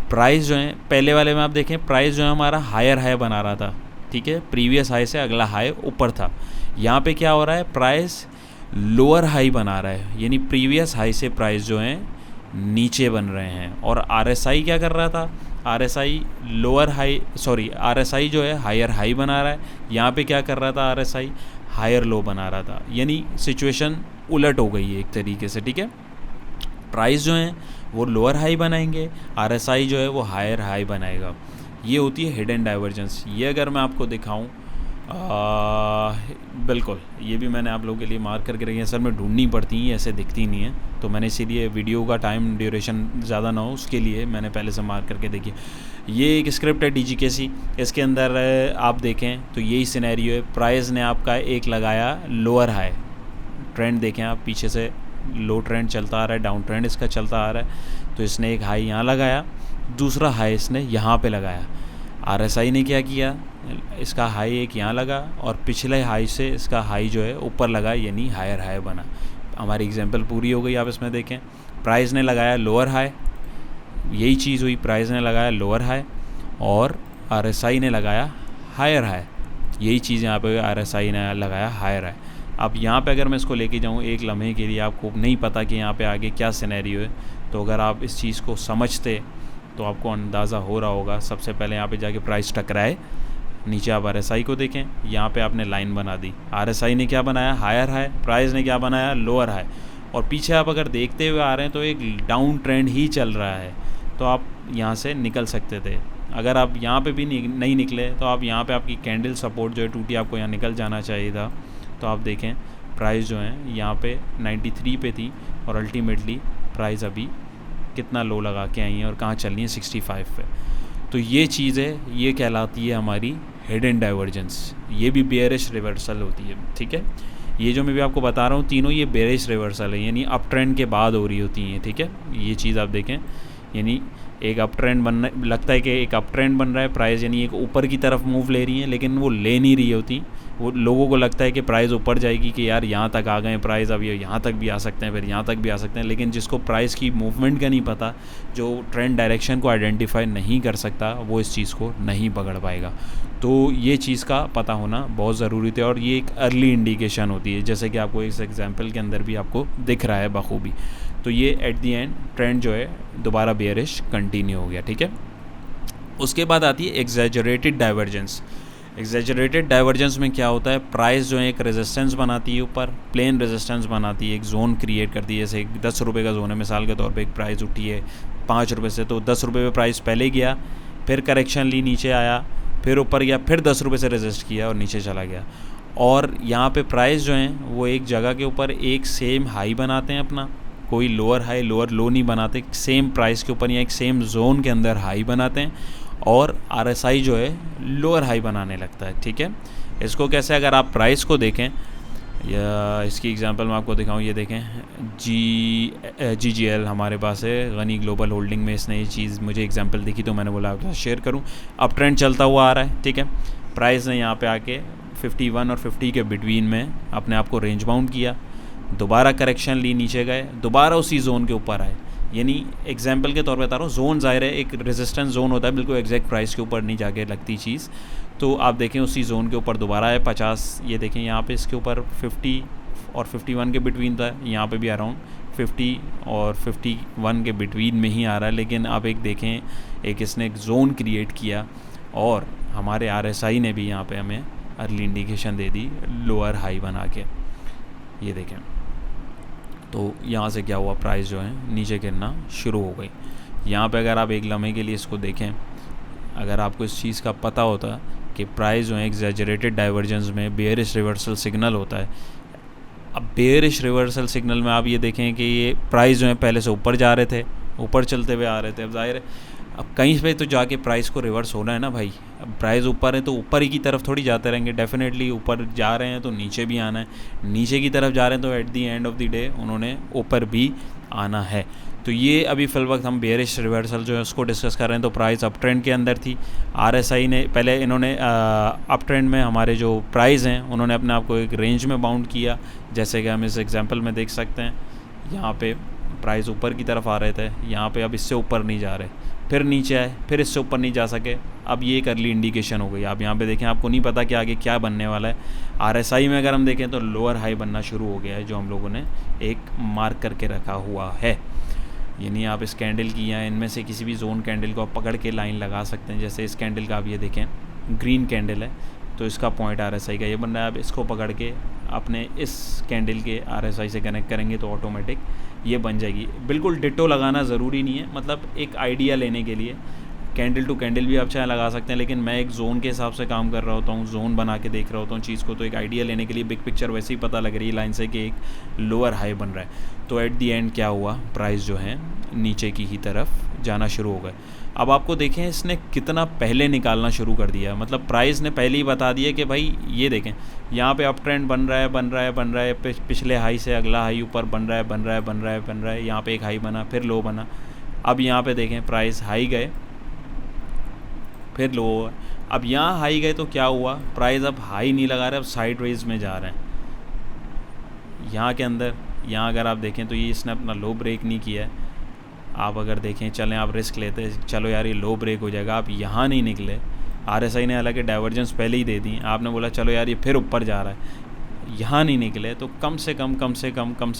A: प्राइस जो है पहले वाले में आप देखें, प्राइस जो है हमारा हायर हाई बना रहा था, ठीक है, प्रीवियस हाई से अगला हाई ऊपर था। यहाँ पे क्या हो रहा है, प्राइस लोअर हाई बना रहा है, यानी प्रीवियस हाई से प्राइस जो है नीचे बन रहे हैं। और RSI क्या कर रहा था, RSI जो है हायर हाई बना रहा है, यहाँ पे क्या कर रहा था, RSI हायर लो बना रहा था। यानी सिचुएशन उलट हो गई है एक तरीके से, ठीक है। प्राइस जो है वो लोअर हाई बनाएंगे, RSI जो है वो हायर हाई बनाएगा। ये होती है हिडन डाइवर्जेंस। ये अगर मैं आपको दिखाऊं, बिल्कुल ये भी मैंने आप लोगों के लिए मार्क करके रखी है, असल में ढूंढनी पड़ती हैं, ऐसे दिखती नहीं है, तो मैंने इसीलिए वीडियो का टाइम ड्यूरेशन ज़्यादा ना हो उसके लिए मैंने पहले से मार्क करके देखी। ये एक स्क्रिप्ट है DGKC, इसके अंदर आप देखें तो यही सिनेरियो है। प्राइस ने आपका एक लगाया लोअर हाई, ट्रेंड देखें आप, पीछे से लो ट्रेंड चलता आ रहा है, डाउन ट्रेंड इसका चलता आ रहा है, तो इसने एक हाई यहाँ लगाया, दूसरा हाई इसने यहाँ पे लगाया। RSI ने क्या किया, इसका हाई एक यहाँ लगा और पिछले हाई से इसका हाई जो है ऊपर लगा, यानी हायर हाई बना। हमारी एग्जांपल पूरी हो गई। आप इसमें देखें, प्राइस ने लगाया लोअर हाई, यही चीज़ हुई, प्राइस ने लगाया लोअर हाई और RSI ने लगाया हायर हाई, यही चीज़ यहाँ पे RSI ने लगाया हायर हाई। अब यहाँ पे अगर मैं इसको लेके जाऊँ एक लम्हे के लिए, आपको नहीं पता कि यहाँ पे आगे क्या सिनेरियो है, तो अगर आप इस चीज़ को समझते तो आपको अंदाज़ा हो रहा होगा। सबसे पहले यहाँ पे जाके प्राइस टकराए, नीचे आप RSI को देखें, यहाँ पे आपने लाइन बना दी, RSI ने क्या बनाया, हायर हाई, प्राइस ने क्या बनाया, लोअर हाई, और पीछे आप अगर देखते हुए आ रहे हैं तो एक डाउन ट्रेंड ही चल रहा है, तो आप यहाँ से निकल सकते थे। अगर आप यहाँ पे भी नहीं निकले तो आप यहाँ पे आपकी कैंडल सपोर्ट जो है टूटी, आपको यहाँ निकल जाना चाहिए था। तो आप देखें प्राइस जो है यहाँ पे 93 पे थी और अल्टीमेटली प्राइस अभी कितना लो लगा के आई है और कहाँ चल रही है, 65 पे। तो ये चीज़ है, ये कहलाती है हमारी हिडन डाइवर्जेंस। ये भी बेयरिश रिवर्सल होती है, ठीक है। ये जो मैं भी आपको बता रहा हूँ तीनों ये बेयरिश रिवर्सल है, यानी अप ट्रेंड के बाद हो रही होती हैं, ठीक है। ये चीज़ आप देखें, यानी एक अप ट्रेंड बनना लगता है कि एक अप ट्रेंड बन रहा है, प्राइस यानी एक ऊपर की तरफ मूव ले रही है, लेकिन वो ले नहीं रही होती। वो लोगों को लगता है कि प्राइस ऊपर जाएगी, कि यार यहाँ तक आ गए प्राइस, अब ये यहाँ तक भी आ सकते हैं, फिर यहाँ तक भी आ सकते हैं, लेकिन जिसको प्राइस की मूवमेंट का नहीं पता, जो ट्रेंड डायरेक्शन को आइडेंटिफाई नहीं कर सकता, वो इस चीज़ को नहीं पकड़ पाएगा। तो ये चीज़ का पता होना बहुत ज़रूरी था और ये एक अर्ली इंडिकेशन होती है, जैसे कि आपको इस एग्जाम्पल के अंदर भी आपको दिख रहा है बखूबी। तो ये एट दी एंड ट्रेंड जो है दोबारा बेयरिश कंटिन्यू हो गया, ठीक है। उसके बाद आती है एग्जैजरेटेड डाइवर्जेंस। एग्जैजरेटेड डाइवर्जेंस में क्या होता है, प्राइस जो है एक रेजिस्टेंस बनाती है, ऊपर प्लेन रेजिस्टेंस बनाती है, एक जोन क्रिएट करती है। जैसे एक 10 रुपये का जोन है मिसाल के तौर पे, एक प्राइस उठी है 5 रुपये से, तो 10 रुपये पे प्राइस पहले गया, फिर करेक्शन ली, नीचे आया, फिर ऊपर गया, फिर 10 रुपये से रेजिस्ट किया और नीचे चला गया। और यहाँ पे प्राइस जो है वो एक जगह के ऊपर एक सेम हाई बनाते हैं अपना, कोई लोअर हाई लोअर लो नहीं बनाते, सेम प्राइस के ऊपर या एक सेम जोन के अंदर हाई बनाते हैं और RSI जो है लोअर हाई बनाने लगता है, ठीक है। इसको कैसे, अगर आप प्राइस को देखें या इसकी एग्जांपल मैं आपको दिखाऊं, ये देखें GGL हमारे पास है, गनी ग्लोबल होल्डिंग में इसने ये चीज़ मुझे एग्जांपल दिखी तो मैंने बोला आपके साथ शेयर करूं। अप ट्रेंड चलता हुआ आ रहा है, ठीक है। प्राइस ने यहाँ पे आके 51 और 50 के बिटवीन में अपने आप को रेंज बाउंड किया, दोबारा करेक्शन ली, नीचे गए, दोबारा उसी जोन के ऊपर आए। यानी एग्जांपल के तौर पे बता रहा हूँ, जोन ज़ाहिर है एक रेजिस्टेंस जोन होता है, बिल्कुल एग्जैक्ट प्राइस के ऊपर नहीं जाके लगती चीज़। तो आप देखें उसी जोन के ऊपर दोबारा है 50, ये देखें यहाँ पे इसके ऊपर 50 और 51 के बिटवीन था, यहाँ पे भी अराउंड 50 और 51 के बिटवीन में ही आ रहा है। लेकिन आप एक देखें, एक इसने एक जोन क्रिएट किया और हमारे RSI ने भी यहाँ पे हमें early indication they the lower high बना के, ये देखें। तो यहाँ से क्या हुआ, प्राइस जो है नीचे गिरना शुरू हो गई। यहाँ पे अगर आप एक लम्हे के लिए इसको देखें, अगर आपको इस चीज़ का पता होता कि प्राइस जो है एग्जैजरेटेड डाइवर्जेंस में बेयरिश रिवर्सल सिग्नल होता है। अब बेयरिश रिवर्सल सिग्नल में आप ये देखें कि ये प्राइस जो है पहले से ऊपर जा रहे थे, ऊपर चलते हुए आ रहे थे। अब जाहिर है अब कहीं पे तो जाके प्राइस को रिवर्स होना है ना भाई। अब प्राइस ऊपर है तो ऊपर ही की तरफ थोड़ी जाते रहेंगे, डेफिनेटली ऊपर जा रहे हैं तो नीचे भी आना है, नीचे की तरफ जा रहे हैं तो at the end of the day उन्होंने ऊपर भी आना है। तो ये अभी फिल वक्त हम बेयरिश रिवर्सल जो है उसको डिस्कस कर रहे हैं। तो प्राइस अप ट्रेंड के अंदर थी, आरएसआई ने पहले इन्होंने अप ट्रेंड में हमारे जो प्राइस हैं उन्होंने अपने आप को एक रेंज में बाउंड किया, जैसे कि हम इस एग्जांपल में देख सकते हैं। यहाँ पे प्राइस ऊपर की तरफ आ रहे थे, यहाँ पे अब इससे ऊपर नहीं जा रहे, फिर नीचे आए, फिर इससे ऊपर नहीं जा सके। अब ये एक अर्ली इंडिकेशन हो गई। आप यहाँ पे देखें, आपको नहीं पता कि आगे क्या बनने वाला है। आरएसआई में अगर हम देखें तो लोअर हाई बनना शुरू हो गया है, जो हम लोगों ने एक मार्क करके रखा हुआ है। यानी आप इस कैंडल की या इनमें से किसी भी जोन कैंडल को आप पकड़ के लाइन लगा सकते हैं। जैसे इस कैंडल का आप ये देखें, ग्रीन कैंडल है तो इसका पॉइंट आरएसआई का ये बन रहा है। आप इसको पकड़ के अपने इस कैंडल के आरएसआई से कनेक्ट करेंगे तो ऑटोमेटिक ये बन जाएगी। बिल्कुल डिटो लगाना ज़रूरी नहीं है, मतलब एक आइडिया लेने के लिए कैंडल टू कैंडल भी आप चाहे लगा सकते हैं, लेकिन मैं एक जोन के हिसाब से काम कर रहा होता हूँ, जोन बना के देख रहा होता हूँ चीज़ को। तो एक आइडिया लेने के लिए बिग पिक्चर वैसे ही पता लग रही है लाइन से कि एक लोअर हाई बन रहा है। तो एट दी एंड क्या हुआ, प्राइस जो है नीचे की ही तरफ जाना शुरू हो गए। अब आपको देखें इसने कितना पहले निकालना शुरू कर दिया, मतलब प्राइस ने पहले ही बता दिया कि भाई ये देखें यहाँ पे अप ट्रेंड बन रहा है, बन रहा है, बन रहा है, पिछले हाई से अगला हाई ऊपर बन रहा है, बन रहा है, बन रहा है, बन रहा है। यहाँ पे एक हाई बना, फिर लो बना। अब यहाँ पे देखें प्राइस हाई गए, फिर लो। अब यहाँ हाई गए तो क्या हुआ, प्राइस अब हाई नहीं लगा रहे, अब साइड वेज में जा रहे हैं। यहाँ के अंदर यहाँ अगर आप देखें तो ये इसने अपना लो ब्रेक नहीं किया है। आप अगर देखें, चलें आप रिस्क लेते, चलो यार ये लो ब्रेक हो जाएगा, आप यहाँ नहीं निकले। आरएसआई ने हालांकि डाइवर्जेंस पहले ही दे दी, आपने बोला चलो यार ये फिर ऊपर जा रहा है, यहाँ नहीं निकले। तो कम से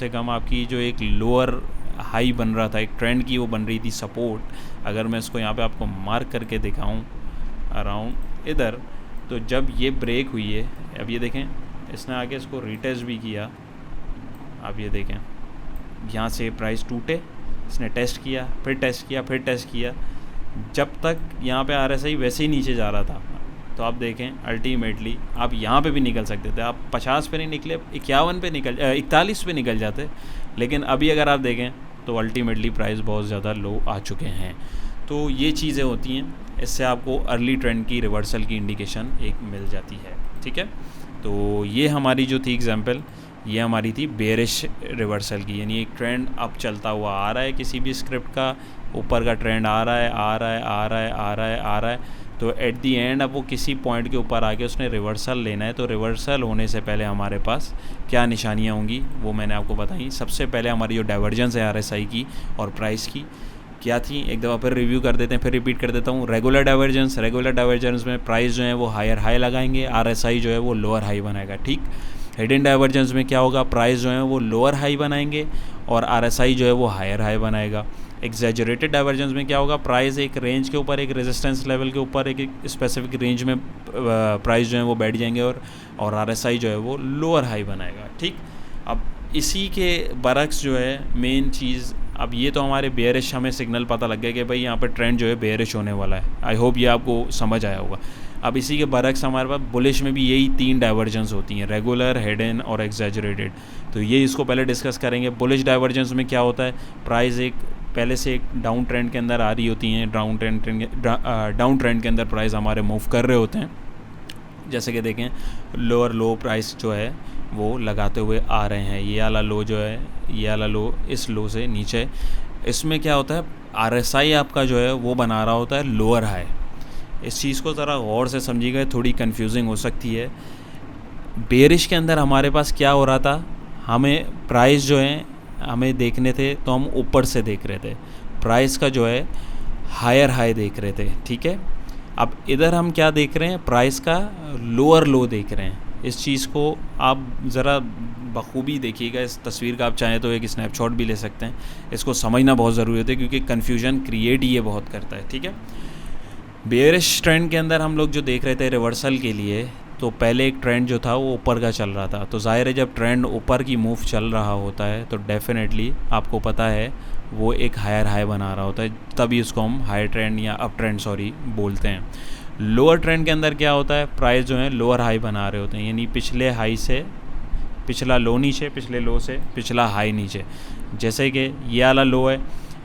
A: कम आपकी जो एक लोअर हाई बन रहा था एक ट्रेंड की, वो बन रही थी सपोर्ट। अगर मैं इसको यहाँ पे आपको मार्क करके दिखाऊँ अराउंड इधर, तो जब ये ब्रेक हुई है, अब ये देखें इसने आगे इसको रीटेस्ट भी किया। आप ये देखें यहाँ से प्राइस टूटे, इसने टेस्ट किया, फिर टेस्ट किया, फिर टेस्ट किया, जब तक यहाँ पे आरएसआई वैसे ही नीचे जा रहा था। तो आप देखें अल्टीमेटली आप यहाँ पे भी निकल सकते थे, आप 50 पे नहीं निकले, 51 पे निकल 41 पे निकल जाते। लेकिन अभी अगर आप देखें तो अल्टीमेटली प्राइस बहुत ज़्यादा लो आ चुके हैं। तो ये चीज़ें होती हैं, इससे आपको अर्ली ट्रेंड की रिवर्सल की इंडिकेशन एक मिल जाती है। ठीक है, तो ये हमारी जो थी एग्जांपल, ये हमारी थी बेयरिश रिवर्सल की, यानी एक ट्रेंड अब चलता हुआ आ रहा है, किसी भी स्क्रिप्ट का ऊपर का ट्रेंड आ रहा है, आ रहा है, आ रहा है, आ रहा है, आ रहा है। तो एट दी एंड अब वो किसी पॉइंट के ऊपर आके उसने रिवर्सल लेना है। तो रिवर्सल होने से पहले हमारे पास क्या निशानियाँ होंगी वो मैंने आपको बताई। सबसे पहले हमारी जो डाइवर्जेंस है आरएसआई की और प्राइस की क्या थी, एक दफ़ा फिर रिव्यू कर देते हैं, फिर रिपीट कर देता हूँ। रेगुलर डाइवर्जेंस में प्राइस जो है वो हायर हाई लगाएंगे, आरएसआई जो है वो लोअर हाई बनाएगा। ठीक, हिडन डाइवर्जेंस में क्या होगा, प्राइस जो है वो लोअर हाई बनाएंगे और आरएसआई जो है वो हायर हाई बनाएगा। एग्जैजरेटेड डाइवर्जेंस में क्या होगा, प्राइस एक रेंज के ऊपर, एक रेजिस्टेंस लेवल के ऊपर, एक स्पेसिफिक रेंज में प्राइस जो है वो बैठ जाएंगे और आरएसआई जो है वो लोअर हाई बनाएगा। ठीक, अब इसी के बरक्स जो है मेन चीज़, अब ये तो हमारे बेयरिश हमें सिग्नल पता लग गया कि भाई यहाँ पर ट्रेंड जो है बेयरिश होने वाला है। आई होप ये आपको समझ आया होगा। अब इसी के बरक्स हमारे पास बुलिश में भी यही 3 डाइवर्जेंस होती हैं, रेगुलर, हिडन और एग्जैजरेटेड। तो ये इसको पहले डिस्कस करेंगे। बुलिश डाइवर्जेंस में क्या होता है, प्राइस एक पहले से एक डाउन ट्रेंड के अंदर आ रही होती हैं, डाउन ट्रेंड के अंदर प्राइस हमारे मूव कर रहे होते हैं। जैसे कि देखें लोअर लो प्राइस जो है वो लगाते हुए आ रहे हैं। ये वाला लो जो है, ये वाला लो इस लो से नीचे, इसमें क्या होता है, आरएसआई आपका जो है वो बना रहा होता है लोअर हाई। इस चीज़ को ज़रा गौर से समझिएगा, थोड़ी कंफ्यूजिंग हो सकती है। बेरिश के अंदर हमारे पास क्या हो रहा था, हमें प्राइस जो है हमें देखने थे तो हम ऊपर से देख रहे थे, प्राइस का जो है हायर हाई देख रहे थे। ठीक है, अब इधर हम क्या देख रहे हैं, प्राइस का लोअर लो देख रहे हैं। इस चीज़ को आप ज़रा बखूबी देखिएगा। इस तस्वीर का आप चाहें तो एक स्नैपशॉट भी ले सकते हैं। इसको समझना बहुत ज़रूरी होता है क्योंकि कन्फ्यूजन क्रिएट ये बहुत करता है। ठीक है, बेयरिश ट्रेंड के अंदर हम लोग जो देख रहे थे रिवर्सल के लिए, तो पहले एक ट्रेंड जो था वो ऊपर का चल रहा था। तो ज़ाहिर है जब ट्रेंड ऊपर की मूव चल रहा होता है तो डेफिनेटली आपको पता है वो एक हायर हाई बना रहा होता है, तभी इसको हम हाई ट्रेंड या अप ट्रेंड बोलते हैं। लोअर ट्रेंड के अंदर क्या होता है, प्राइस जो है लोअर हाई बना रहे होते हैं, यानी पिछले हाई से पिछला लो नीचे, पिछले लो से पिछला हाई नीचे। जैसे कि ये वाला लो है,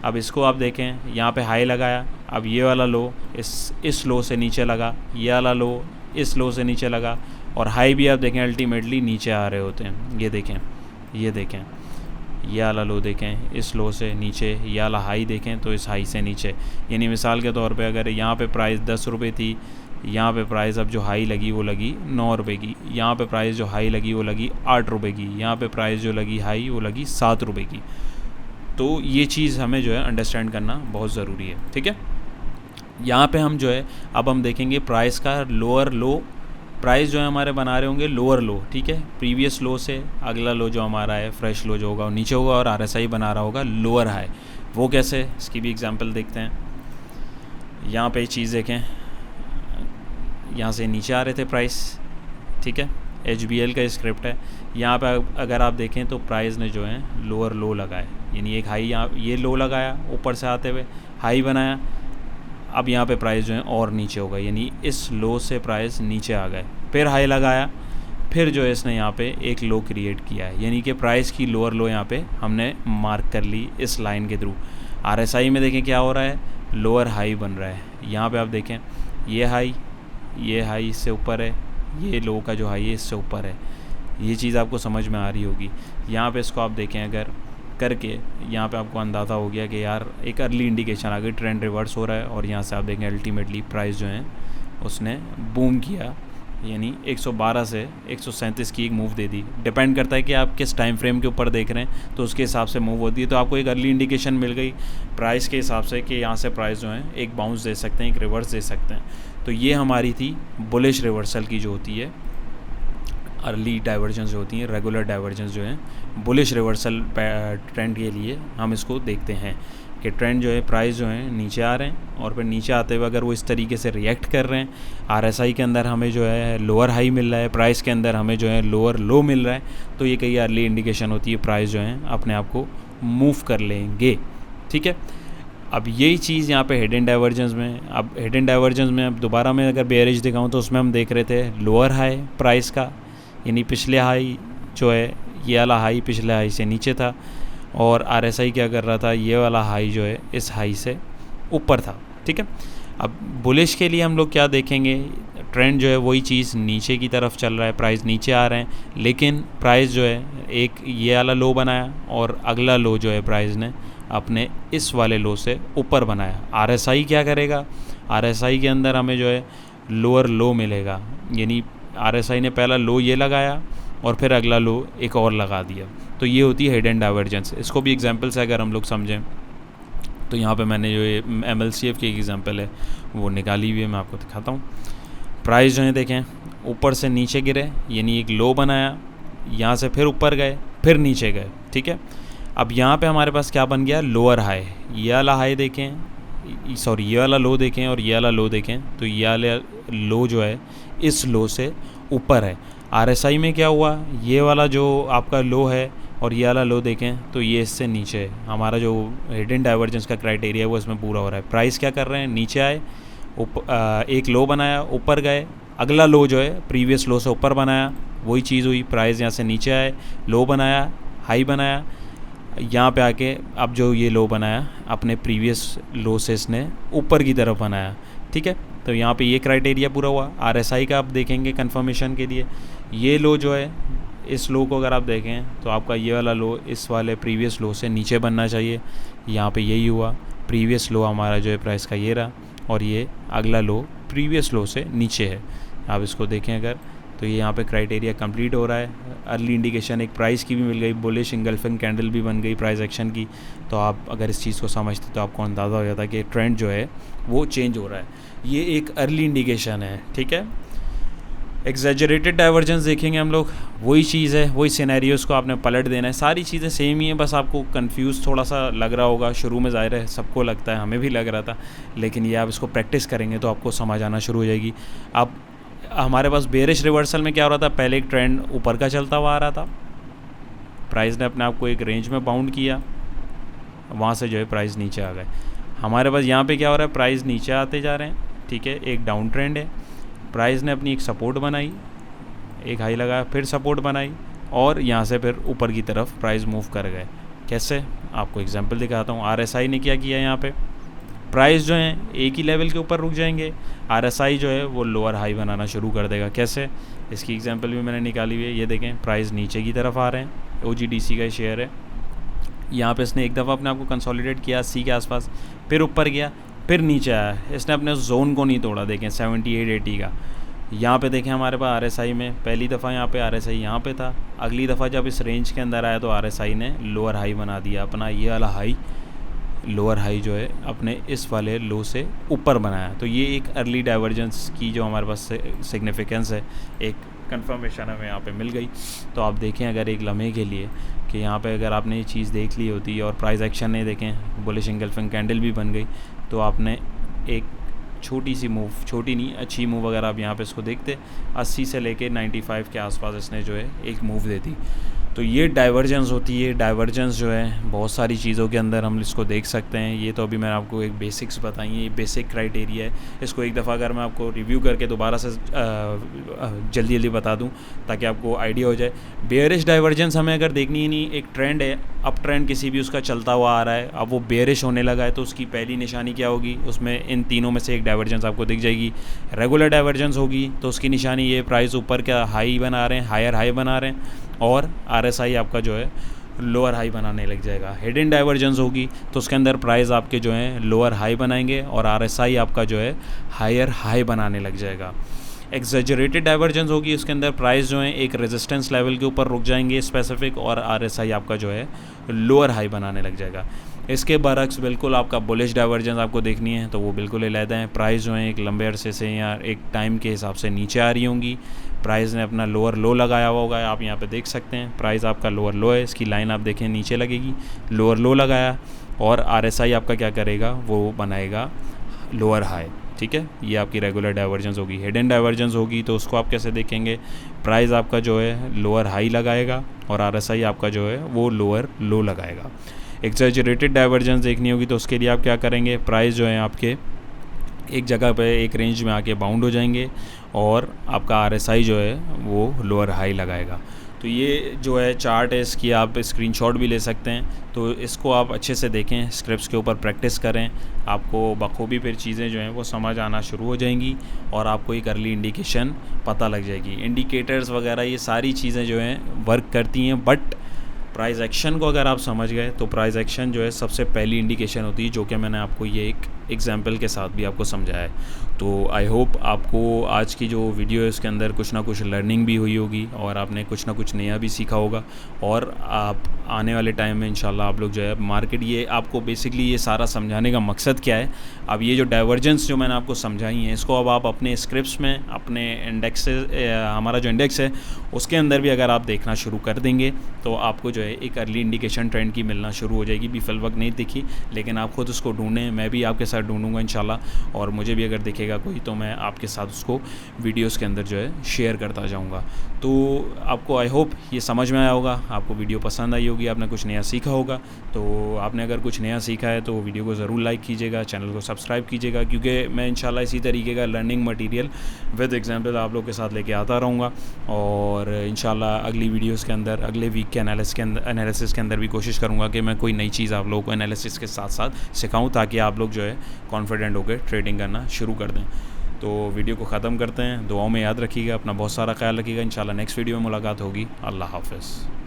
A: अब इसको आप देखें यहाँ पे हाई लगाया, अब ये वाला लो इस लो से नीचे लगा, ये वाला लो इस लो से नीचे लगा, और हाई भी आप देखें अल्टीमेटली नीचे आ रहे होते हैं। ये देखें, ये देखें, ये वाला लो देखें इस लो से नीचे, ये वाला हाई देखें तो इस हाई से नीचे। यानी मिसाल के तौर पे अगर यहाँ पे प्राइस 10 रुपये थी, यहाँ पे प्राइस अब जो हाई लगी वो लगी 9 रुपये की, यहाँ पे प्राइस जो हाई लगी वो लगी 8 रुपये की, यहाँ पे प्राइस जो लगी हाई वो लगी 7 रुपये की। तो ये चीज़ हमें जो है अंडरस्टैंड करना बहुत ज़रूरी है, ठीक है। यहाँ पे हम जो है अब हम देखेंगे प्राइस का लोअर लो, प्राइस जो है हमारे बना रहे होंगे लोअर लो, ठीक है। प्रीवियस लो से अगला लो जो हमारा है फ्रेश लो जो होगा वो नीचे होगा, और RSI बना रहा होगा लोअर हाई। वो कैसे, इसकी भी एग्जांपल देखते हैं। यहाँ पे चीज़ देखें, यहाँ से नीचे आ रहे थे प्राइस, ठीक है, HBL का स्क्रिप्ट है। यहाँ पे अगर आप देखें तो प्राइस ने जो है लोअर लो लगाए, यानी एक हाई यहाँ ये लो लगाया ऊपर से आते हुए हाई बनाया, अब यहाँ पे प्राइस जो है और नीचे होगा, यानी इस लो से प्राइस नीचे आ गए, फिर हाई लगाया, फिर जो है इसने यहाँ पे एक लो क्रिएट किया है, यानी कि प्राइस की लोअर लो यहाँ पे हमने मार्क कर ली इस लाइन के थ्रू। RSI में देखें क्या हो रहा है, लोअर हाई बन रहा है। यहाँ पे आप देखें ये हाई इससे ऊपर है, ये लो का जो हाई है इससे ऊपर है। ये चीज़ आपको समझ में आ रही होगी। यहाँ पे इसको आप देखें अगर करके, यहाँ पे आपको अंदाज़ा हो गया कि यार एक अर्ली इंडिकेशन आ गई, ट्रेंड रिवर्स हो रहा है, और यहाँ से आप देखें अल्टीमेटली प्राइस जो है उसने बूम किया, यानी 112 से 137 की एक मूव दे दी। डिपेंड करता है कि आप किस टाइम फ्रेम के ऊपर देख रहे हैं, तो उसके हिसाब से मूव होती है। तो आपको एक अर्ली इंडिकेशन मिल गई प्राइस के हिसाब से कि यहाँ से प्राइस जो है एक बाउंस दे सकते हैं, एक रिवर्स दे सकते हैं। तो ये हमारी थी बुलिश रिवर्सल की जो होती है, अर्ली डाइवर्जेंस जो होती हैं, रेगुलर डाइवर्जेंस जो है बुलिश रिवर्सल ट्रेंड के लिए हम इसको देखते हैं कि ट्रेंड जो है प्राइस जो है नीचे आ रहे हैं, और फिर नीचे आते हुए अगर वो इस तरीके से रिएक्ट कर रहे हैं, RSI के अंदर हमें जो है लोअर हाई मिल रहा है, प्राइस के अंदर हमें जो है लोअर लो मिल रहा है, तो ये कई अर्ली इंडिकेशन होती है प्राइस जो है अपने आप को मूव कर लेंगे, ठीक है। अब यही चीज़ यहाँ पे हिडन डाइवर्जेंस में, अब हिडन डाइवर्जेंस में अब दोबारा मैं अगर बेयरिश दिखाऊँ तो उसमें हम देख रहे थे लोअर हाई प्राइस का, यानी पिछले हाई जो है ये वाला हाई पिछले हाई से नीचे था, और RSI क्या कर रहा था, ये वाला हाई जो है इस हाई से ऊपर था, ठीक है। अब बुलिश के लिए हम लोग क्या देखेंगे, ट्रेंड जो है वही चीज़ नीचे की तरफ चल रहा है, प्राइस नीचे आ रहे हैं, लेकिन प्राइस जो है एक ये वाला लो बनाया, और अगला लो जो है प्राइस ने अपने इस वाले लो से ऊपर बनाया। RSI क्या करेगा, RSI के अंदर हमें जो है लोअर लो मिलेगा, यानी RSI ने पहला लो ये लगाया और फिर अगला लो एक और लगा दिया। तो ये होती है हिडन डाइवर्जेंस। इसको भी एग्जांपल से अगर हम लोग समझें तो यहाँ पे मैंने जो ये MLCF की एग्जांपल है वो निकाली हुई है, मैं आपको दिखाता हूँ। प्राइस जो है देखें ऊपर से नीचे गिरे, यानी एक लो बनाया, यहाँ से फिर ऊपर गए, फिर नीचे गए, ठीक है। अब यहाँ पे हमारे पास क्या बन गया, लोअर हाई। ये वाला हाई देखें, सॉरी ये वाला लो देखें और ये वाला लो देखें, तो ये वाला लो जो है इस लो से ऊपर है। RSI में क्या हुआ, ये वाला जो आपका लो है और ये वाला लो देखें तो ये इससे नीचे है। हमारा जो हिडन डाइवर्जेंस का क्राइटेरिया है वो इसमें पूरा हो रहा है। प्राइस क्या कर रहे हैं, नीचे आए, एक लो बनाया, ऊपर गए, अगला लो जो है प्रीवियस लो से ऊपर बनाया, वही चीज़ हुई। प्राइस यहाँ से नीचे आए, लो बनाया, हाई बनाया, यहाँ पे आके अब जो ये लो बनाया अपने प्रीवियस लो से इसने ऊपर की तरफ बनाया, ठीक है। तो यहाँ पे ये क्राइटेरिया पूरा हुआ। RSI का आप देखेंगे कंफर्मेशन के लिए, ये लो जो है इस लो को अगर आप देखें तो आपका ये वाला लो इस वाले प्रीवियस लो से नीचे बनना चाहिए। यहाँ पे यही हुआ, प्रीवियस लो हमारा जो है प्राइस का ये रहा, और ये अगला लो प्रीवियस लो से नीचे है। आप इसको देखें अगर तो ये यहाँ पे क्राइटेरिया कंप्लीट हो रहा है। अर्ली इंडिकेशन एक प्राइस की भी मिल गई, बुलिश इंगल्फिंग कैंडल भी बन गई प्राइस एक्शन की। तो आप अगर इस चीज़ को समझते तो आपको अंदाज़ा हो जाता है कि ट्रेंड जो है वो चेंज हो रहा है। ये एक अर्ली इंडिकेशन है, ठीक है। एग्जैजरेटेड डाइवर्जेंस देखेंगे हम लोग, वही चीज़ है, वही सिनेरियोस को आपने पलट देना है। सारी चीज़ें सेम ही है, बस आपको कंफ्यूज थोड़ा सा लग रहा होगा शुरू में, ज़ाहिर है सबको लगता है, हमें भी लग रहा था, लेकिन ये आप इसको प्रैक्टिस करेंगे तो आपको समझ आना शुरू हो जाएगी। अब हमारे पास बेरिश रिवर्सल में क्या हो रहा था, पहले एक ट्रेंड ऊपर का चलता हुआ आ रहा था, प्राइस ने अपने आप को एक रेंज में बाउंड किया, वहाँ से जो है प्राइस नीचे आ गए। हमारे पास यहाँ पे क्या हो रहा है, प्राइस नीचे आते जा रहे हैं, ठीक है, एक डाउन ट्रेंड है, प्राइस ने अपनी एक सपोर्ट बनाई, एक हाई लगाया, फिर सपोर्ट बनाई और यहाँ से फिर ऊपर की तरफ प्राइस मूव कर गए। कैसे, आपको एग्जांपल दिखाता हूँ। आरएसआई ने क्या किया, यहाँ पे प्राइस जो है एक ही लेवल के ऊपर रुक जाएंगे, आरएसआई जो है वो लोअर हाई बनाना शुरू कर देगा। कैसे, इसकी एग्जांपल भी मैंने निकाली हुई है। ये देखें, प्राइस नीचे की तरफ आ रहे हैं, ओजीडीसी का शेयर है, यहाँ पे इसने एक दफ़ा अपने आप को कंसोलिडेट किया 80 के आसपास, फिर ऊपर गया, फिर नीचे आया, इसने अपने जोन को नहीं तोड़ा। देखें 78-80 का, यहाँ पे देखें हमारे पास आरएसआई में पहली दफ़ा यहाँ पे आरएसआई यहाँ पे था, अगली दफ़ा जब इस रेंज के अंदर आया तो आरएसआई ने लोअर हाई बना दिया अपना, ये वाला हाई, लोअर हाई जो है अपने इस वाले लो से ऊपर बनाया। तो ये एक अर्ली डाइवर्जेंस की जो हमारे पास सिग्निफिकेंस है, एक कंफर्मेशन हमें यहाँ पे मिल गई। तो आप देखें अगर एक लम्हे के लिए कि यहाँ पे अगर आपने ये चीज़ देख ली होती और प्राइस एक्शन ने देखें बुलिश इंगल्फिंग कैंडल भी बन गई, तो आपने एक छोटी सी मूव, छोटी नहीं अच्छी मूव अगर आप यहाँ पे इसको देखते 80 से लेके 95 के आसपास इसने जो है एक मूव देती। तो ये डाइवर्जेंस होती है। डाइवर्जेंस जो है बहुत सारी चीज़ों के अंदर हम इसको देख सकते हैं। ये तो अभी मैंने आपको एक बेसिक्स बताई हैं, ये बेसिक क्राइटेरिया है। इसको एक दफ़ा अगर मैं आपको रिव्यू करके दोबारा से जल्दी जल्दी बता दूं ताकि आपको आइडिया हो जाए। बेयरिश डाइवर्जेंस हमें अगर देखनी ही नहीं, एक ट्रेंड है, अप ट्रेंड किसी भी उसका चलता हुआ आ रहा है, अब वो बेयरिश होने लगा है, तो उसकी पहली निशानी क्या होगी, उसमें इन तीनों में से एक डाइवर्जेंस आपको दिख जाएगी। रेगुलर डाइवर्जेंस होगी तो उसकी निशानी ये प्राइस ऊपर क्या हाई बना रहे हैं, हायर हाई बना रहे हैं, और आरएसआई आपका जो है लोअर हाई बनाने लग जाएगा। हिडन डाइवर्जेंस होगी तो उसके अंदर प्राइस आपके जो है लोअर हाई बनाएंगे और आरएसआई आपका जो है हायर हाई बनाने लग जाएगा। एक्सेजरेटेड डाइवर्जेंस होगी, उसके अंदर प्राइस जो है एक रेजिस्टेंस लेवल के ऊपर रुक जाएंगे स्पेसिफिक, और आरएसआई आपका जो है लोअर हाई बनाने लग जाएगा। इसके बरक्स बिल्कुल आपका बुलिश डाइवर्जेंस आपको देखनी है तो वो बिल्कुल अलग है। प्राइस जो है एक लंबे अरसे से या एक टाइम के हिसाब से नीचे आ रही होंगी, प्राइस ने अपना लोअर लो लगाया हुआ होगा, आप यहाँ पे देख सकते हैं प्राइस आपका लोअर लो है, इसकी लाइन आप देखें नीचे लगेगी, लोअर लो लगाया, और आरएसआई आपका क्या करेगा, वो बनाएगा लोअर हाई। ठीक है, ये आपकी रेगुलर डाइवर्जेंस होगी। हिडन डाइवर्जेंस होगी तो उसको आप कैसे देखेंगे, प्राइस आपका जो है लोअर हाई लगाएगा और आरएसआई आपका जो है वो लोअर लो लगाएगा। एक्सेजरेटेड डाइवर्जेंस देखनी होगी तो उसके लिए आप क्या करेंगे, प्राइस जो है आपके एक जगह पे एक रेंज में आके बाउंड हो जाएंगे और आपका आरएसआई जो है वो लोअर हाई लगाएगा। तो ये जो है चार्ट है, इसकी आप स्क्रीनशॉट भी ले सकते हैं। तो इसको आप अच्छे से देखें, स्क्रिप्ट्स के ऊपर प्रैक्टिस करें, आपको बखूबी फिर चीज़ें जो हैं वो समझ आना शुरू हो जाएंगी और आपको एक अर्ली इंडिकेशन पता लग जाएगी। इंडिकेटर्स वगैरह ये सारी चीज़ें जो हैं वर्क करती हैं, बट प्राइस एक्शन को अगर आप समझ गए तो प्राइस एक्शन जो है सबसे पहली इंडिकेशन होती है, जो कि मैंने आपको ये एक एग्जाम्पल के साथ भी आपको समझाया है। तो आई होप आपको आज की जो वीडियो है उसके अंदर कुछ ना कुछ लर्निंग भी हुई होगी और आपने कुछ ना कुछ नया भी सीखा होगा, और आप आने वाले टाइम में इंशाल्लाह आप लोग जो है मार्केट, ये आपको बेसिकली ये सारा समझाने का मकसद क्या है, अब ये जो डाइवर्जेंस जो मैंने आपको समझाई हैं इसको अब आप अपने स्क्रिप्ट्स में, अपने इंडेक्स से, हमारा जो इंडेक्स है उसके अंदर भी अगर आप देखना शुरू कर देंगे तो आपको जो है एक अर्ली इंडिकेशन ट्रेंड की मिलना शुरू हो जाएगी। भी फिल वक्त नहीं दिखी, लेकिन आप खुद उसको ढूंढें, मैं भी आपके साथ ढूंढूंगा इंशाल्लाह, और मुझे भी अगर दिखेगा कोई तो मैं आपके साथ उसको वीडियोस के अंदर जो है शेयर करता जाऊंगा। तो आपको आई होप ये समझ में आया होगा, आपको वीडियो पसंद आई होगी, आपने कुछ नया सीखा होगा। तो आपने अगर कुछ नया सीखा है तो वीडियो को ज़रूर लाइक कीजिएगा, चैनल को सब्सक्राइब कीजिएगा, क्योंकि मैं इंशाल्लाह इसी तरीके का लर्निंग मटेरियल विद एग्जाम्पल आप लोग के साथ लेके आता रहूँगा, और इंशाल्लाह अगली वीडियोज़ के अंदर, अगले वीक के एनालिसिस के अंदर भी कोशिश करूँगा कि मैं कोई नई चीज़ आप लोगों को एनालिसिस के साथ साथ सिखाऊँ, ताकि आप लोग जो है कॉन्फिडेंट होकर ट्रेडिंग करना शुरू कर दें। तो वीडियो को ख़त्म करते हैं, दुआओं में याद रखिएगा, अपना बहुत सारा ख्याल रखिएगा। इंशाल्लाह नेक्स्ट वीडियो में मुलाकात होगी। अल्लाह हाफ़िज़।